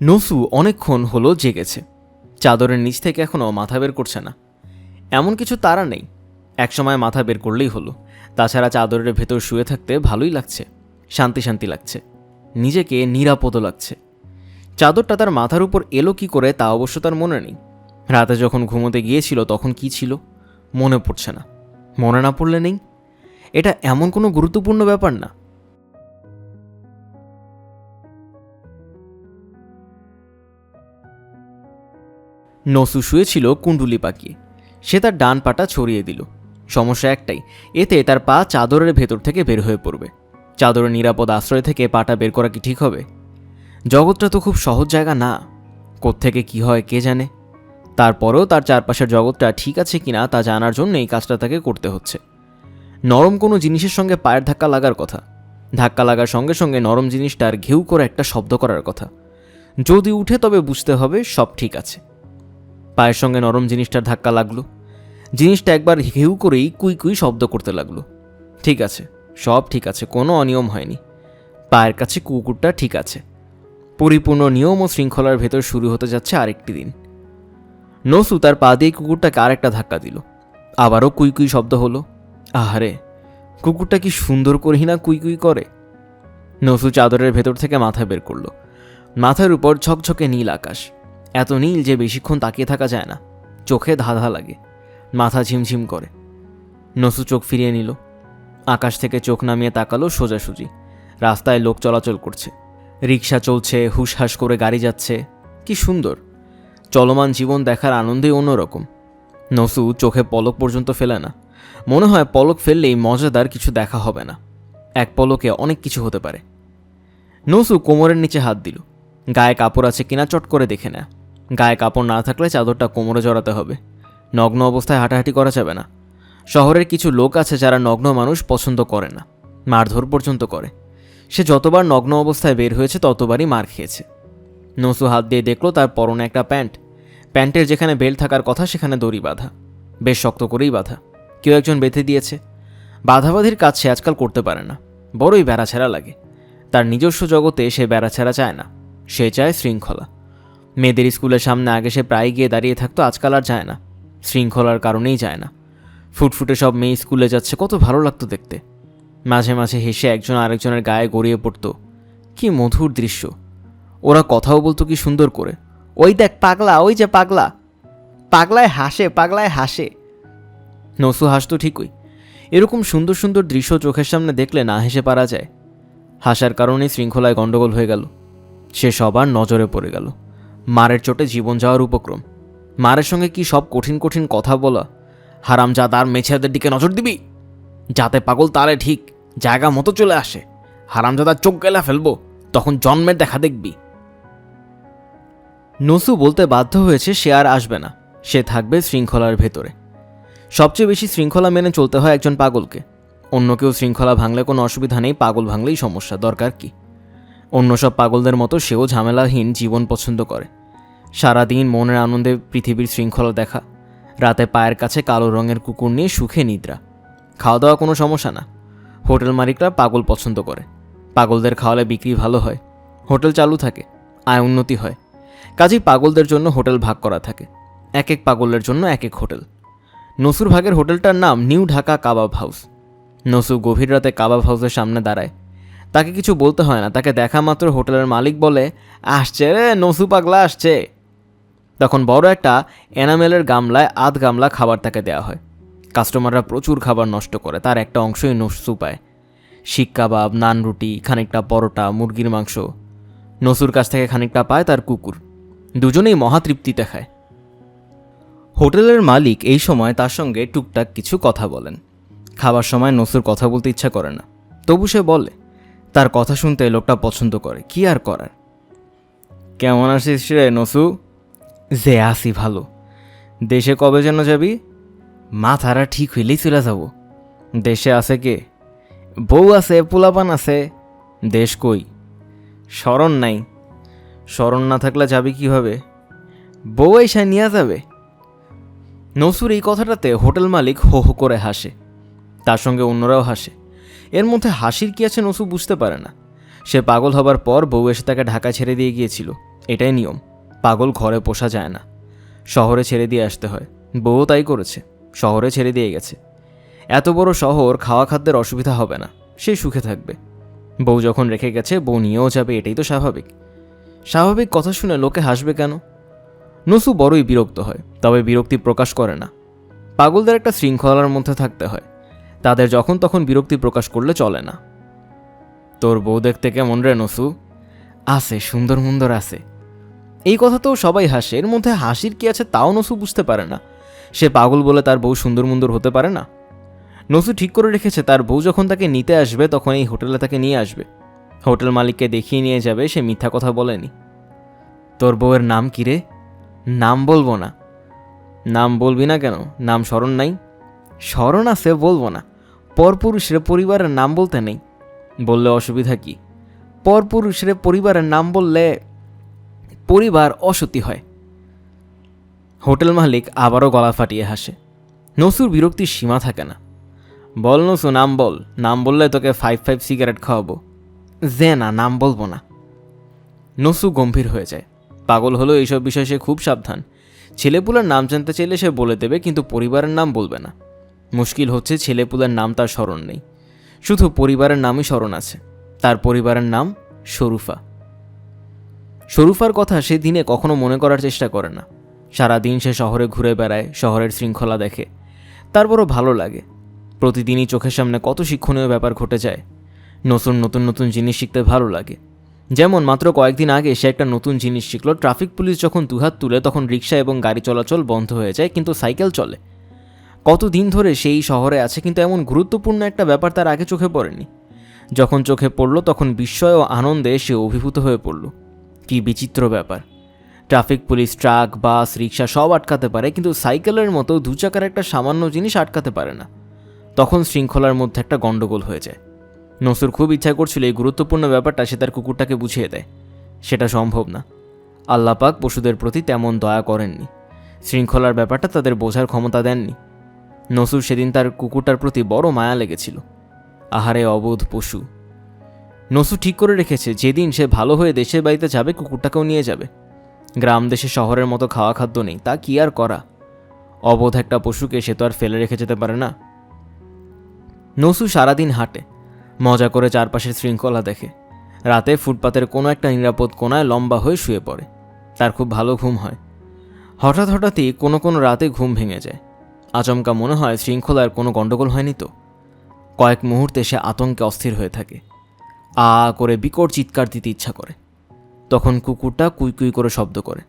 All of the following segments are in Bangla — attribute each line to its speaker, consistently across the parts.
Speaker 1: নসু অনেকক্ষণ হলো জেগেছে। চাদরের নিচ থেকে এখনও মাথা বের করছে না। এমন কিছু তাড়া নেই, একসময় মাথা বের করলেই হলো। তাছাড়া চাদরের ভেতর শুয়ে থাকতে ভালোই লাগছে, শান্তি শান্তি লাগছে, নিজেকে নিরাপদও লাগছে। চাদরটা তার মাথার উপর এলো কি করে তা অবশ্য তার মনে নেই। রাতে যখন ঘুমোতে গিয়েছিল তখন কি ছিল মনে পড়ছে না। মনে না পড়লে নেই, এটা এমন কোনো গুরুত্বপূর্ণ ব্যাপার না। নসু শুয়েছিল কুণ্ডুলি পাকিয়ে। সে তার ডান পাটা ছড়িয়ে দিল। সমস্যা একটাই, এতে তার পা চাদরের ভেতর থেকে বের হয়ে পড়বে। চাদরের নিরাপদ আশ্রয় থেকে পাটা বের করা কি ঠিক হবে? জগৎটা তো খুব সহজ জায়গা না, কোত্থেকে কি হয় কে জানে। তারপরেও তার চারপাশের জগৎটা ঠিক আছে কিনা তা জানার জন্য এই কাজটা তাকে করতে হচ্ছে। নরম কোনো জিনিসের সঙ্গে পায়ের ধাক্কা লাগার কথা, ধাক্কা লাগার সঙ্গে সঙ্গে নরম জিনিসটার ঘেউ করে একটা শব্দ করার কথা। যদি উঠে তবে বুঝতে হবে সব ঠিক আছে। পায়ের সঙ্গে নরম জিনিসটার ধাক্কা লাগলো, জিনিসটা একবার ঘেউ করেই কুই কুই শব্দ করতে লাগলো। ঠিক আছে, সব ঠিক আছে, কোনো অনিয়ম হয়নি। পায়ের কাছে কুকুরটা ঠিক আছে। পরিপূর্ণ নিয়ম ও শৃঙ্খলার ভেতর শুরু হতে যাচ্ছে আরেকটি দিন। নসু তার পা দিয়ে কুকুরটাকে আরেকটা ধাক্কা দিল। আবারও কুই কুই শব্দ হলো। আহারে, কুকুরটা কি সুন্দর করেই না কুই কুই করে। নসু চাদরের ভেতর থেকে মাথা বের করলো। মাথার উপর ঝকঝকে নীল আকাশ, এত নীল যে বেশিক্ষণ তাকিয়ে থাকা যায় না, চোখে ধাঁধা লাগে, মাথা ঝিমঝিম করে। নসু চোখ ফিরিয়ে নিল, আকাশ থেকে চোখ নামিয়ে তাকালো সোজাসুজি। রাস্তায় লোক চলাচল করছে, রিক্সা চলছে, হুসহাস করে গাড়ি যাচ্ছে। কি সুন্দর! চলমান জীবন দেখার আনন্দেই অন্যরকম। নসু চোখে পলক পর্যন্ত ফেলে না। মনে হয় পলক ফেললেই মজাদার কিছু দেখা হবে না, এক পলকে অনেক কিছু হতে পারে। নসু কোমরের নিচে হাত দিল। গায়ে কাপড় আছে কিনা চট করে দেখে নেয়। গায়ে কাপড় না থাকলে চাদরটা কোমরে জড়াতে হবে। নগ্ন অবস্থায় হাঁটাহাঁটি করা যাবে না। শহরের কিছু লোক আছে যারা নগ্ন মানুষ পছন্দ করে না, মারধর পর্যন্ত করে। সে যতবার নগ্ন অবস্থায় বের হয়েছে ততবারই মার খেয়েছে। নসু হাত দিয়ে দেখলো তার পরনে একটা প্যান্ট। প্যান্টের যেখানে বেল্ট থাকার কথা সেখানে দড়ি বাঁধা, বেশ শক্ত করেই বাঁধা। কেউ একজন বেঁধে দিয়েছে। বাঁধাবাঁধির কাজ সে আজকাল করতে পারে না, বড়ই বেড়াছেড়া লাগে। তার নিজস্ব জগতে সে বেড়াছেড়া চায় না, সে চায় শৃঙ্খলা। মেয়েদের স্কুলের সামনে আগে সে প্রায় গিয়ে দাঁড়িয়ে থাকতো, আজকাল আর যায় না, শৃঙ্খলার কারণেই যায় না। ফুটফুটে সব মেয়ে স্কুলে যাচ্ছে, কত ভালো লাগতো দেখতে। মাঝে মাঝে হেসে একজন আরেকজনের গায়ে গড়িয়ে পড়ত, কি মধুর দৃশ্য। ওরা কথাও বলতো কি সুন্দর করে। ওই দেখ পাগলা, ওই যে পাগলা, পাগলায় হাসে, পাগলায় হাসে। নসু হাসতো ঠিকই। এরকম সুন্দর সুন্দর দৃশ্য চোখের সামনে দেখলে না হেসে পারা যায়? হাসার কারণেই শৃঙ্খলায় গণ্ডগোল হয়ে গেল। সে সবার নজরে পড়ে গেল। মারের চোটে জীবন যাওয়ার উপক্রম। মারের সঙ্গে কি সব কঠিন কঠিন কথা বলা। হারামজাদার মেছেদের দিকে নজর দিবি, যাতে পাগল তালে ঠিক জায়গা মতো চলে আসে। হারামজাদার চোখ গেলা ফেলবো, তখন জন্মের দেখা দেখবি। নসু বলতে বাধ্য হয়েছে সে আর আসবে না, সে থাকবে শৃঙ্খলার ভেতরে। সবচেয়ে বেশি শৃঙ্খলা মেনে চলতে হয় একজন পাগলকে। অন্য কেউ শৃঙ্খলা ভাঙলে কোনো অসুবিধা নেই, পাগল ভাঙলেই সমস্যা, দরকার কি? অন্য সব পাগলদের মতো সেও ঝামেলাহীন জীবন পছন্দ করে। সারাদিন মনের আনন্দে পৃথিবীর শৃঙ্খলা দেখা, রাতে পায়ের কাছে কালো রঙের কুকুর নিয়ে সুখে নিদ্রা। খাওয়া দাওয়া কোনো সমস্যা না। হোটেল মালিকরা পাগল পছন্দ করে, পাগলদের খাওয়ালে বিক্রি ভালো হয়, হোটেল চালু থাকে, আয় উন্নতি হয়। কাজেই পাগলদের জন্য হোটেল ভাগ করা থাকে, এক এক পাগলের জন্য এক এক হোটেল। নসুর ভাগের হোটেলটার নাম নিউ ঢাকা কাবাব হাউস। নসু গভীর রাতে কাবাব হাউসের সামনে দাঁড়ায়। তাকে কিছু বলতে হয় না, তাকে দেখা মাত্র হোটেলের মালিক বলে, আসছে রে নসু পাগলা আসছে। তখন বড় একটা এনামেলের গামলায় আধ গামলা খাবার তাকে দেওয়া হয়। কাস্টমাররা প্রচুর খাবার নষ্ট করে, তার একটা অংশই নসু পায়। শিক কাবাব, নান রুটি, খানিকটা পরোটা, মুরগির মাংস। নসুর কাছ থেকে খানিকটা পায় তার কুকুর। দুজনেই মহাতৃপ্তিতে খায়। হোটেলের মালিক এই সময় তার সঙ্গে টুকটাক কিছু কথা বলেন। খাবার সময় নসুর কথা বলতে ইচ্ছা করে না, তবু সে বলে। তার কথা শুনতে লোকটা পছন্দ করে, কি আর করার। কেমন আছিস রে নসু? যে আসি ভালো। দেশে কবে যেন যাবি? মাথারা ঠিক হইলেই চলে যাব। দেশে আছে কে? বউ আছে, পোলাপান আছে। দেশ কই? স্মরণ নাই। স্মরণ না থাকলে যাবি কিভাবে? বউ এসে নিয়ে যাবে। নসুর এই কথাটাতে হোটেল মালিক হো হো করে হাসে, তার সঙ্গে অন্যরাও হাসে। এর মধ্যে হাসির কি আছে নসু বুঝতে পারে না। সে পাগল হবার পর বউ এসে তাকে ঢাকা ছেড়ে দিয়ে গিয়েছিল, এটাই নিয়ম, পাগল ঘরে পোষা যায় না, শহরে ছেড়ে দিয়ে আসতে হয়। বউ তাই করেছে, শহরে ছেড়ে দিয়ে গেছে। এত বড় শহর, খাওয়া খাদ্যের অসুবিধা হবে না, সে সুখে থাকবে। বউ যখন রেখে গেছে, বউ নিয়েও যাবে, এটাই তো স্বাভাবিক। স্বাভাবিক কথা শুনে লোকে হাসবে কেন? নসু বড়ই বিরক্ত হয়, তবে বিরক্তি প্রকাশ করে না। পাগলদের একটা শৃঙ্খলার মধ্যে থাকতে হয়, তাদের যখন তখন বিরক্তি প্রকাশ করলে চলে না। তোর বউ দেখতে কেমন রে নসু? আছে, সুন্দর মুন্দর আছে। এই কথা তো সবাই হাসে, এর মধ্যে হাসির কি আছে তাও নসু বুঝতে পারে না। সে পাগল বলে তার বউ সুন্দর মুন্দর হতে পারে না? নসু ঠিক করে রেখেছে তার বউ যখন তাকে নিতে আসবে তখন এই হোটেলে তাকে নিয়ে আসবে, হোটেল মালিককে দেখিয়ে নিয়ে যাবে। সে মিথ্যা কথা বলেনি। তোর বউয়ের নাম কি রে? নাম বলবো না। নাম বলবি না কেন? নাম স্মরণ নাই? স্মরণ আছে, বলবো না। পরপুরুষের পরিবারের নাম বলতে নেই। বললে অসুবিধা কি? পরপুরুষের পরিবারের নাম বললে পরিবার অসতী হয়। হোটেল মালিক আবারও গলা ফাটিয়ে হাসে। নসুর বিরক্তির সীমা থাকে না। বল নসু, নাম বল। নাম বললে তোকে 5 সিগারেট খাওয়াবো। যে না, নাম বলবো না। নসু গম্ভীর হয়ে যায়। পাগল হলো এইসব বিষয়ে সে খুব সাবধান। ছেলেপুলার নাম জানতে চাইলে সে বলে দেবে, কিন্তু পরিবারের নাম বলবে না। মুশকিল হচ্ছে ছেলেপুলার নাম তার স্মরণ নেই, শুধু পরিবারের নামই স্মরণ আছে। তার পরিবারের নাম শরুফা। শরুফার কথা সে দিনে কখনো মনে করার চেষ্টা করে না। সারাদিন সে শহরে ঘুরে বেড়ায়, শহরের শৃঙ্খলা দেখে, তারপরও ভালো লাগে। প্রতিদিনই চোখের সামনে কত শিক্ষণীয় ব্যাপার ঘটে যায়। নতুন নতুন নতুন জিনিস শিখতে ভালো লাগে। যেমন মাত্র কয়েকদিন আগে সে একটা নতুন জিনিস শিখল। ট্রাফিক পুলিশ যখন দুহাত তুলে তখন রিক্সা এবং গাড়ি চলাচল বন্ধ হয়ে যায়, কিন্তু সাইকেল চলে। কতদিন ধরে সেই শহরে আছে, কিন্তু এমন গুরুত্বপূর্ণ একটা ব্যাপার তার আগে চোখে পড়েনি। যখন চোখে পড়ল তখন বিস্ময় ও আনন্দে সে অভিভূত হয়ে পড়ল। কি বিচিত্র ব্যাপার! ট্রাফিক পুলিশ ট্রাক, বাস, রিক্সা সব আটকাতে পারে, কিন্তু সাইকেলের মতো দু চাকার একটা সামান্য জিনিস আটকাতে পারে না। তখন শৃঙ্খলার মধ্যে একটা গণ্ডগোল হয়ে যায়। নসুর খুব ইচ্ছা করছিল এই গুরুত্বপূর্ণ ব্যাপারটা সে তার কুকুরটাকে বুঝিয়ে দেয়। সেটা সম্ভব না। আল্লাহ পাক পশুদের প্রতি তেমন দয়া করেননি, শৃঙ্খলার ব্যাপারটা তাদের বোঝার ক্ষমতা দেননি। নসুর সেদিন তার কুকুরটার প্রতি বড় মায়া লেগেছিল। আহারে অবোধ পশু! নসু ঠিক করে রেখেছে যেদিন সে ভালো হয়ে দেশের বাড়িতে যাবে কুকুরটাকেও নিয়ে যাবে। গ্রাম দেশে শহরের মতো খাওয়া খাদ্য নেই, তা কি আর করা। অবোধ একটা পশুকে সে তো আর ফেলে রেখে যেতে পারে না। নসু সারাদিন হাঁটে, মজা করে চারপাশের শৃঙ্খলা দেখে। রাতে ফুটপাতের কোনো একটা নিরাপদ কোণায় লম্বা হয়ে শুয়ে পড়ে। তার খুব ভালো ঘুম হয়। হঠাৎই কোনো কোনো রাতে ঘুম ভেঙে যায়। আচমকা মনে হয় শৃঙ্খলার কোনো গণ্ডগোল হয়নি তো। কয়েক মুহূর্তে সে আতঙ্কে অস্থির হয়ে থাকে। আ করে বিকট চিৎকার দিতে ইচ্ছা করে। তখন কুকুরটা কুই কুই করে শব্দ করে।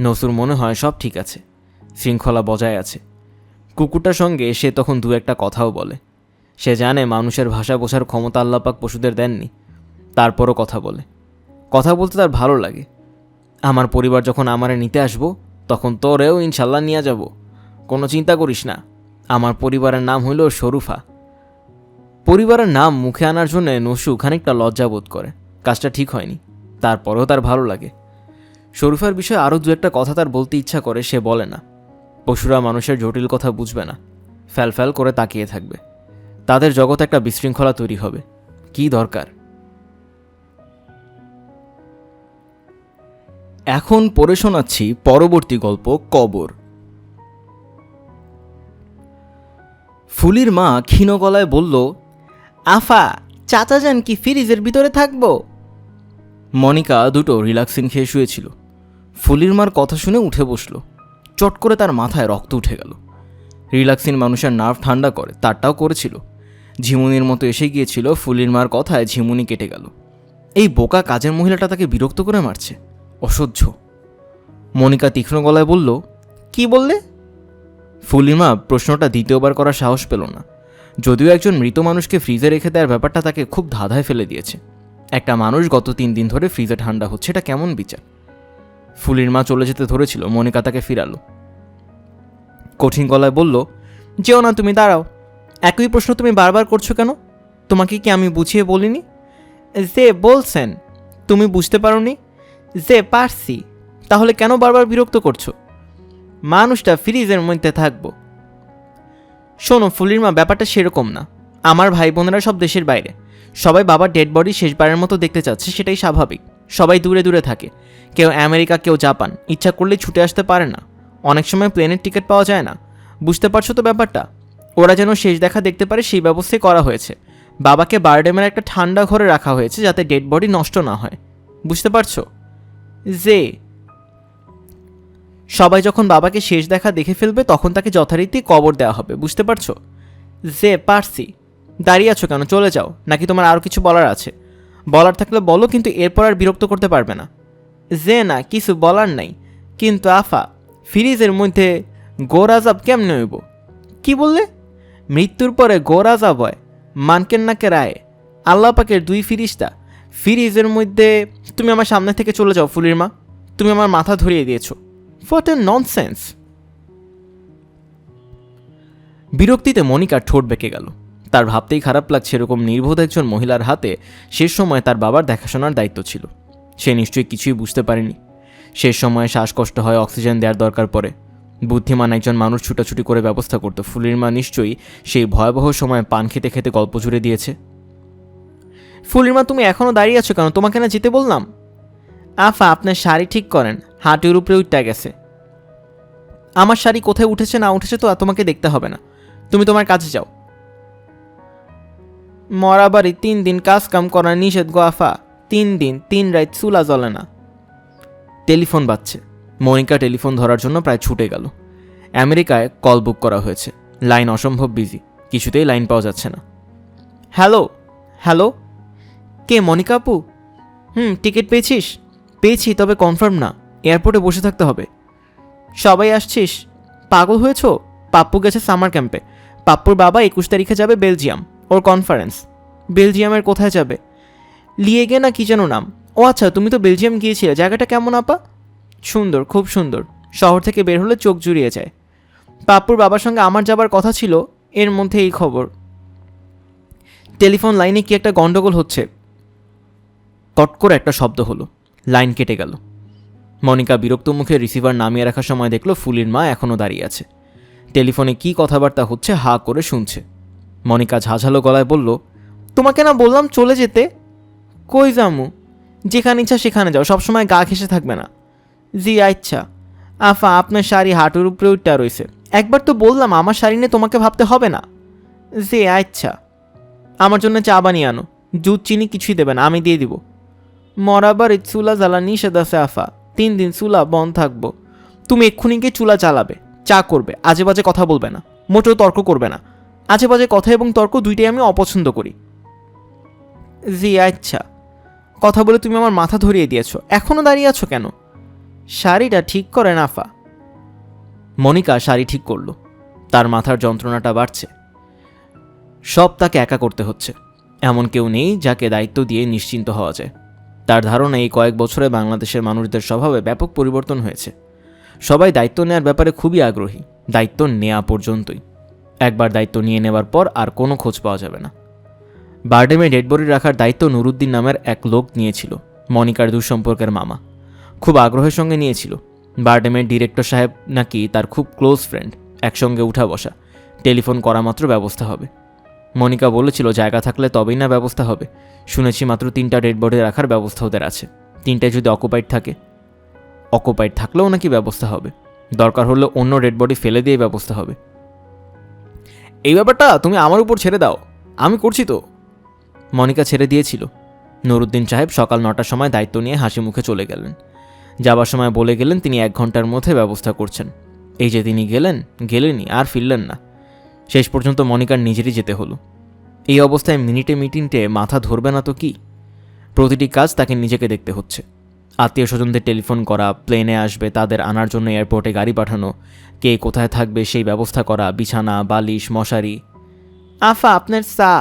Speaker 1: নসুর মনে হয় সব ঠিক আছে, শৃঙ্খলা বজায় আছে। কুকুরটার সঙ্গে সে তখন দু একটা কথাও বলে। সে জানে মানুষের ভাষা বোঝার ক্ষমতা আল্লাহ পাক পশুদের দেননি, তারপরও কথা বলে। কথা বলতে তার ভালো লাগে। আমার পরিবার যখন আমারে নিতে আসবো তখন তোরেও ইনশাল্লাহ নিয়ে যাব, কোনো চিন্তা করিস না। আমার পরিবারের নাম হইল শরুফা। পরিবারের নাম মুখে আনার জন্য নসু খানিকটা লজ্জাবোধ করে। কাজটা ঠিক হয়নি, তারপরেও তার ভালো লাগে। শরুফার বিষয়ে আরও দু একটা কথা তার বলতে ইচ্ছা করে, সে বলে না। পশুরা মানুষের জটিল কথা বুঝবে না, ফ্যাল করে তাকিয়ে থাকবে। তাদের জগতে একটা বিশৃঙ্খলা তৈরি হবে। কি দরকার? এখন পড়ে শোনাচ্ছি পরবর্তী গল্প, কবর। ফুলির মা ক্ষীণ গলায় বলল, আফা, চাচা যান কি ফ্রিজের ভিতরে থাকবো? মনিকা দুটো রিল্যাক্সিং খেয়ে শুয়েছিল। ফুলির মার কথা শুনে উঠে বসল। চট করে তার মাথায় রক্ত উঠে গেল। রিল্যাক্সিন মানুষের নার্ভ ঠান্ডা করে, তারটাও করেছিল। ঝিমুনির মতো এসে গিয়েছিল। ফুলির মার কথায় ঝিমুনি কেটে গেল। এই বোকা কাজের মহিলাটা তাকে বিরক্ত করে মারছে, অসহ্য। মনিকা তীক্ষ্ণ গলায় বলল, কি বললে? ফুলির মা প্রশ্নটা দ্বিতীয়বার করার সাহস পেল না। যদিও একজন মৃত মানুষকে ফ্রিজে রেখে দেওয়ার ব্যাপারটা তাকে খুব ধাঁধায় ফেলে দিয়েছে। একটা মানুষ গত 3 দিন ধরে ফ্রিজে ঠান্ডা হচ্ছে, এটা কেমন বিচার? ফুলির মা চলে যেতে ধরেছিল, মনিকা তাকে ফিরালো। কঠিন গলায় বলল, যেও না, তুমি দাঁড়াও। একই প্রশ্ন তুমি বারবার করছো কেন? তোমাকে কি আমি বুঝিয়ে বলিনি? যে বলছেন তুমি বুঝতে পারোনি? যে পারছি, তাহলে কেন বারবার বিরক্ত করছো? মানুষটা ফ্রিজের মধ্যে থাকবো। শোনো ফুলির মা, ব্যাপারটা সেরকম না। আমার ভাই বোনেরা সব দেশের বাইরে, সবাই বাবার ডেড বডি শেষবারের মতো দেখতে চাচ্ছে, সেটাই স্বাভাবিক। সবাই দূরে দূরে থাকে, কেউ আমেরিকা, কেউ জাপান। ইচ্ছা করলেই ছুটে আসতে পারে না, অনেক সময় প্লেনের টিকিট পাওয়া যায় না। বুঝতে পারছো তো ব্যাপারটা? ওরা যেন শেষ দেখা দেখতে পারে সেই ব্যবস্থাই করা হয়েছে। বাবাকে বারডেমের একটা ঠান্ডা ঘরে রাখা হয়েছে যাতে ডেড বডি নষ্ট না হয়। বুঝতে পারছো? যে সবাই যখন বাবাকে শেষ দেখা দেখে ফেলবে তখন তাকে যথারীতি কবর দেওয়া হবে। বুঝতে পারছো? যে পারছি। দাঁড়িয়ে আছো কেন? চলে যাও, নাকি তোমার আরও কিছু বলার আছে? বলার থাকলে বলো, কিন্তু এরপর আর বিরক্ত করতে পারবে না। যে না, কিছু বলার নাই, কিন্তু আফা, ফ্রিজের মধ্যে গোরাজাব কেমনে হইব? কি বললে? মৃত্যুর পরে গোরাজাব হয়? মানকেন নাকে রায় আল্লাহ পাকের 2 ফিরিস্তা ফ্রিজের মধ্যে? তুমি আমার সামনে থেকে চলে যাও ফুলির মা, তুমি আমার মাথা ধরিয়ে দিয়েছো। What a nonsense! বিরক্তিতে মনিকার ঠোঁট বেঁকে গেল। তার ভাবতেই খারাপ লাগছে, এরকম নির্বোধ একজন মহিলার হাতে শেষ সময় তার বাবার দেখাশোনার দায়িত্ব ছিল। সে নিশ্চয়ই কিছুই বুঝতে পারেনি। শেষ সময়ে শ্বাসকষ্ট হয়, অক্সিজেন দেওয়ার দরকার পড়ে। বুদ্ধিমান একজন মানুষ ছুটাছুটি করে ব্যবস্থা করত। ফুলির মা নিশ্চয়ই সেই ভয়াবহ সময়ে পান খেতে খেতে গল্প জুড়ে দিয়েছে। ফুলির মা, তুমি এখনও দাঁড়িয়ে আছো কেন? তোমাকে না যেতে বললাম? আফা, আপনার শাড়ি ঠিক করেন, হাঁটুর উপরে উঠতে গেছে। আমার শাড়ি কোথায় উঠেছে না উঠেছে তো তোমাকে দেখতে হবে না, তুমি তোমার কাজে যাও। মরা বাড়ি 3 দিন কাজ কাম করার নিষেধ গো আফা। 3 দিন 3 রাত চুলা জ্বলে না। টেলিফোন বাজছে। মনিকা টেলিফোন ধরার জন্য প্রায় ছুটে গেল। আমেরিকায় কল বুক করা হয়েছে, লাইন অসম্ভব বিজি, কিছুতেই লাইন পাওয়া যাচ্ছে না। হ্যালো হ্যালো, কে? মনিকা আপু? টিকিট পেয়েছিস? পেয়েছি, তবে কনফার্ম না, এয়ারপোর্টে বসে থাকতে হবে। সবাই আসছিস? পাগল হয়েছ? পাপ্পু গেছে সামার ক্যাম্পে। পাপ্পুর বাবা 21 তারিখে যাবে বেলজিয়াম, ওর কনফারেন্স। বেলজিয়ামের কোথায় যাবে? লিয়েগে না কি যেন নাম। ও আচ্ছা, তুমি তো বেলজিয়াম গিয়েছিলে, জায়গাটা কেমন আপা? সুন্দর, খুব সুন্দর, শহর থেকে বের হলে চোখ জুড়িয়ে যায়। পাপ্পুর বাবার সঙ্গে আমার যাবার কথা ছিল, এর মধ্যে এই খবর। টেলিফোন লাইনে কি একটা গন্ডগোল হচ্ছে। কট করে একটা শব্দ হলো, লাইন কেটে গেল। মনিকা বিরক্ত মুখে রিসিভার নামিয়ে রাখার সময় দেখল ফুলির মা এখনও দাঁড়িয়ে আছে। টেলিফোনে কি কথাবার্তা হচ্ছে হা করে শুনছে। মনিকা ঝাঝালো গলায় বলল, তোমাকে না বললাম চলে যেতে? কই যামু? যেখানে ইচ্ছা সেখানে যাও, সবসময় গা ঘেসে থাকবে না। জি আচ্ছা। আফা, আপনার শাড়ি হাঁটুর উপরে উঠটা রয়েছে, একবার তো বললাম আমার শাড়ি নিয়ে তোমাকে ভাবতে হবে না। জি আচ্ছা। আমার জন্য চা বানিয়ে আনো, দুধ চিনি কিছুই দেবে না, আমি দিয়ে দিব। মরাবার চুলা জ্বালা নিষেধ আছে আফা, 3 দিন চুলা বন্ধ থাকবো। তুমি এক্ষুনি গিয়ে চুলা জ্বালাবে, চা করবে, আজে বাজে কথা বলবে না, মোটেও তর্ক করবে না। আজে বাজে কথা এবং তর্ক দুইটাই আমি অপছন্দ করি। জি আচ্ছা। কথা বলে তুমি আমার মাথা ধরিয়ে দিয়েছ, এখনও দাঁড়িয়ে আছো কেন? শাড়িটা ঠিক করেন আফা। মনিকা শাড়ি ঠিক করলো। তার মাথার যন্ত্রণাটা বাড়ছে। সব তাকে একা করতে হচ্ছে। এমন কেউ নেই যাকে দায়িত্ব দিয়ে নিশ্চিন্ত হওয়া যায়। তার ধারণা এই কয়েক বছরে বাংলাদেশের মানুষদের স্বভাবে ব্যাপক পরিবর্তন হয়েছে। সবাই দায়িত্ব নেওয়ার ব্যাপারে খুবই আগ্রহী, দায়িত্ব নেওয়া পর্যন্তই। একবার দায়িত্ব নিয়ে নেওয়ার পর আর কোনো খোঁজ পাওয়া যাবে না। বারডেমে ডেড বডি রাখার দায়িত্ব নুরুদ্দিন নামের এক লোক নিয়েছিল, মনিকার দুঃসম্পর্কের মামা। খুব আগ্রহের সঙ্গে নিয়েছিল। বারডেমের ডিরেক্টর সাহেব নাকি তার খুব ক্লোজ ফ্রেন্ড, একসঙ্গে উঠা বসা, টেলিফোন করা মাত্র ব্যবস্থা হবে। মনিকা বলেছিল জায়গা থাকলে তবেই না ব্যবস্থা হবে। শুনেছি মাত্র 3টা ডেড বডি রাখার ব্যবস্থা ওদের আছে। 3টায় যদি অকুপাইড থাকে, অকুপাইড থাকলেও নাকি ব্যবস্থা হবে। দরকার হলে অন্য ডেড বডি ফেলে দিয়ে ব্যবস্থা হবে। এই ব্যাপারটা তুমি আমার উপর ছেড়ে দাও, আমি করছি তো। মনিকা ছেড়ে দিয়েছিল। নুরুদ্দিন সাহেব সকাল 9টার সময় দায়িত্ব নিয়ে হাসি মুখে চলে গেলেন। যাবার সময় বলে গেলেন তিনি 1 ঘন্টার মধ্যে ব্যবস্থা করছেন। এই যে তিনি গেলেনই, আর ফিরলেন না। শেষ পর্যন্ত মনিকার নিজেরই যেতে হলো। এই অবস্থায় মিনিটে মিনিটে মাথা ধরবে না তো কি? প্রতিটি কাজ তাকে নিজেকে দেখতে হচ্ছে। আত্মীয় স্বজনদের টেলিফোন করা, প্লেনে আসবে তাদের আনার জন্য এয়ারপোর্টে গাড়ি পাঠানো, কে কোথায় থাকবে সেই ব্যবস্থা করা, বিছানা, বালিশ, মশারি। আফা, আপনার চা।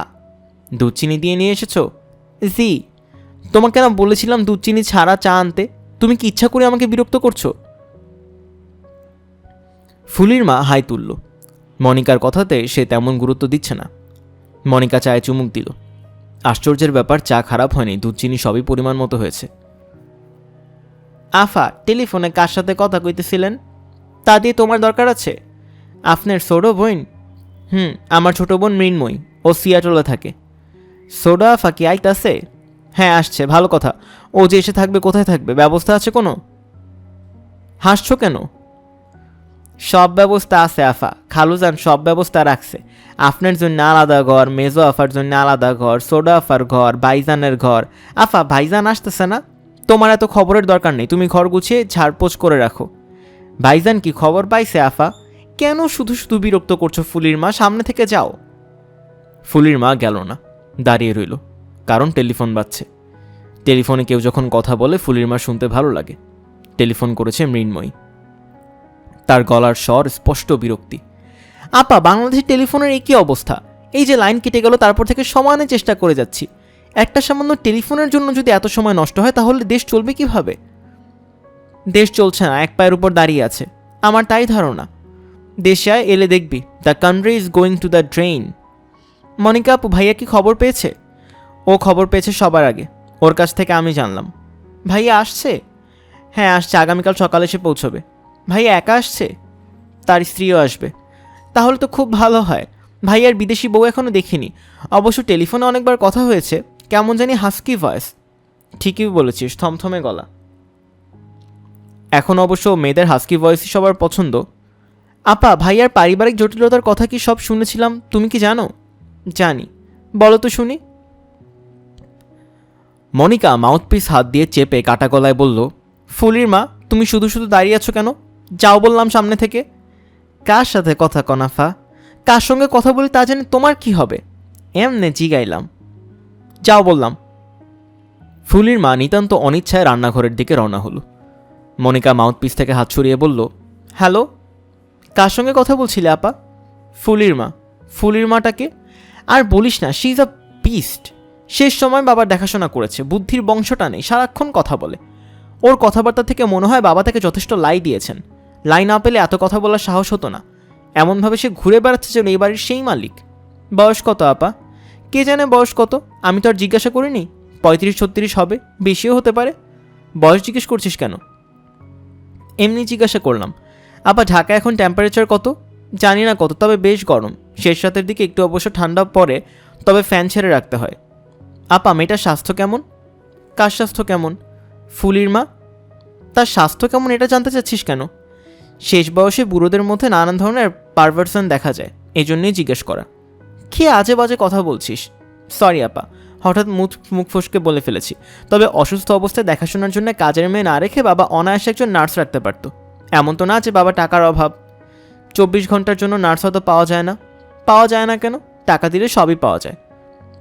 Speaker 1: দুধ চিনি দিয়ে নিয়ে এসেছো? জি। তোমাকে না বলেছিলাম দুধ চিনি ছাড়া চা আনতে? তুমি কি ইচ্ছা করে আমাকে বিরক্ত করছো? ফুলির মা হাই তুলল। মনিকার কথাতে সে তেমন গুরুত্ব দিচ্ছে না। মনিকা চায়ে চুমুক দিল। আশ্চর্যের ব্যাপার, চা খারাপ হয়নি, দুধ চিনি সবই পরিমাণ মতো হয়েছে। আফা, টেলিফোনে কার সাথে কথা কইতেছিলেন? তা দিয়ে তোমার দরকার আছে? আপনার ছোট বোন? আমার ছোট বোন মৃন্ময়ী, ও সিয়াটলে থাকে। সোডা আফা কি আইতাছে? হ্যাঁ আসছে, ভালো কথা। ও যে এসে থাকবে, কোথায় থাকবে, ব্যবস্থা আছে কোনো? হাসছো কেন? সব ব্যবস্থা আছে আফা, খালুজান সব ব্যবস্থা রাখছে। আপনার জন্য আলাদা ঘর, মেজো আফার জন্য আলাদা ঘর, সোডা আফার ঘর, ভাইজানের ঘর। আফা ভাইজান আসতেছে না? তোমার এত খবরের দরকার নেই, তুমি ঘর গুছিয়ে ঝাড়পোছ করে রাখো। ভাইজান কি খবর পাইছে আফা? কেন শুধু শুধু বিরক্ত করছো ফুলির মা, সামনে থেকে যাও। ফুলির মা গেল না, দাঁড়িয়ে রইল, কারণ টেলিফোন বাজছে। টেলিফোনে কেউ যখন কথা বলে ফুলির মা শুনতে ভালো লাগে। টেলিফোন করেছে মৃন্ময়ী। তার গলার স্বর স্পষ্ট বিরক্তি। আপা, বাংলাদেশের টেলিফোনের এই কী অবস্থা? এই যে লাইন কেটে গেল, তারপর থেকে সমানে চেষ্টা করে যাচ্ছি। একটা সামান্য টেলিফোনের জন্য যদি এত সময় নষ্ট হয়, তাহলে দেশ চলবে কিভাবে? দেশ চলছে না, এক পায়ের উপর দাঁড়িয়ে আছে, আমার তাই ধারণা। দেশে আয়, এলে দেখবি the country is going to the drain. Monika আপু, ভাইয়া কি খবর পেয়েছে? ও খবর পেয়েছে সবার আগে, ওর কাছ থেকে আমি জানলাম। ভাইয়া আসছে? হ্যাঁ আসছে, আগামীকাল সকালে এসে পৌঁছবে। ভাইয়া একা আসছে? তার স্ত্রীও আসবে। তাহলে তো খুব ভালো হয়। ভাইয়ার বিদেশি বউ এখনও দেখিনি, অবশ্য টেলিফোনে অনেকবার কথা হয়েছে, কেমন জানি হাস্কি ভয়েস। ঠিকই বলেছিস, থমথমে গলা। এখন অবশ্য মেয়েদের হাস্কি ভয়েসই সবার পছন্দ। আপা, ভাইয়ার পারিবারিক জটিলতার কথা কি সব শুনেছিলাম, তুমি কি জানো? জানি, বলো তো শুনি। মনিকা মাউথপিস হাত দিয়ে চেপে কাটা গলায় বলল, ফুলির মা, তুমি শুধু শুধু দাঁড়িয়ে আছো কেন? যাও বললাম সামনে থেকে। কার সাথে কথা কনাফা? কার সঙ্গে কথা বলি তা জানি তোমার কি হবে? এমনে জিগাইলাম। যাও বললাম। ফুলির মা নিতান্ত অনিচ্ছায় রান্নাঘরের দিকে রওনা হলো। মনিকা মাউথপিস থেকে হাত সরিয়ে বলল, হ্যালো, কার সঙ্গে কথা বলছিলে আপা? ফুলির মা। ফুলির মাটাকে আর বলিস না, শি ইজ আ বিস্ট। শেষ সময় বাবার দেখাশোনা করেছে, বুদ্ধির বংশটা নেই, সারাক্ষণ কথা বলে। ওর কথাবার্তা থেকে মনে হয় বাবা তাকে যথেষ্ট লাই দিয়েছেন। লাই না পেলে এত কথা বলার সাহস হতো না। এমনভাবে সে ঘুরে বেড়াচ্ছে যেন এই বাড়ির সেই মালিক। বয়স কত আপা? কে জানে বয়স কত, আমি তো আর জিজ্ঞাসা করিনি। 35-36 হবে, বেশিও হতে পারে। বয়স জিজ্ঞেস করছিস কেন? এমনি জিজ্ঞাসা করলাম। আপা, ঢাকা এখন টেম্পারেচার কত? জানি না কত, তবে বেশ গরম। শেষ রাতের দিকে একটু অবশ্য ঠান্ডা পড়ে, তবে ফ্যান ছেড়ে রাখতে হয়। আপা, মেয়েটার স্বাস্থ্য কেমন? কার স্বাস্থ্য কেমন? ফুলির মা। তার স্বাস্থ্য কেমন এটা জানতে চাচ্ছিস কেন? শেষ বয়সে বুড়োদের মধ্যে নানান ধরনের পারভার্সন দেখা যায়, এই জন্যই জিজ্ঞেস করা। কি আজে বাজে কথা বলছিস? সরি আপা, হঠাৎ মুখ ফসকে বলে ফেলেছি। তবে অসুস্থ অবস্থায় দেখাশোনার জন্য কাজের মেয়ে না রেখে বাবা অনায়াসে একজন নার্স রাখতে পারত। এমন তো না যে বাবা টাকার অভাব। 24 ঘন্টার জন্য নার্স হয়তো পাওয়া যায় না। পাওয়া যায় না কেন? টাকা দিলে সবই পাওয়া যায়।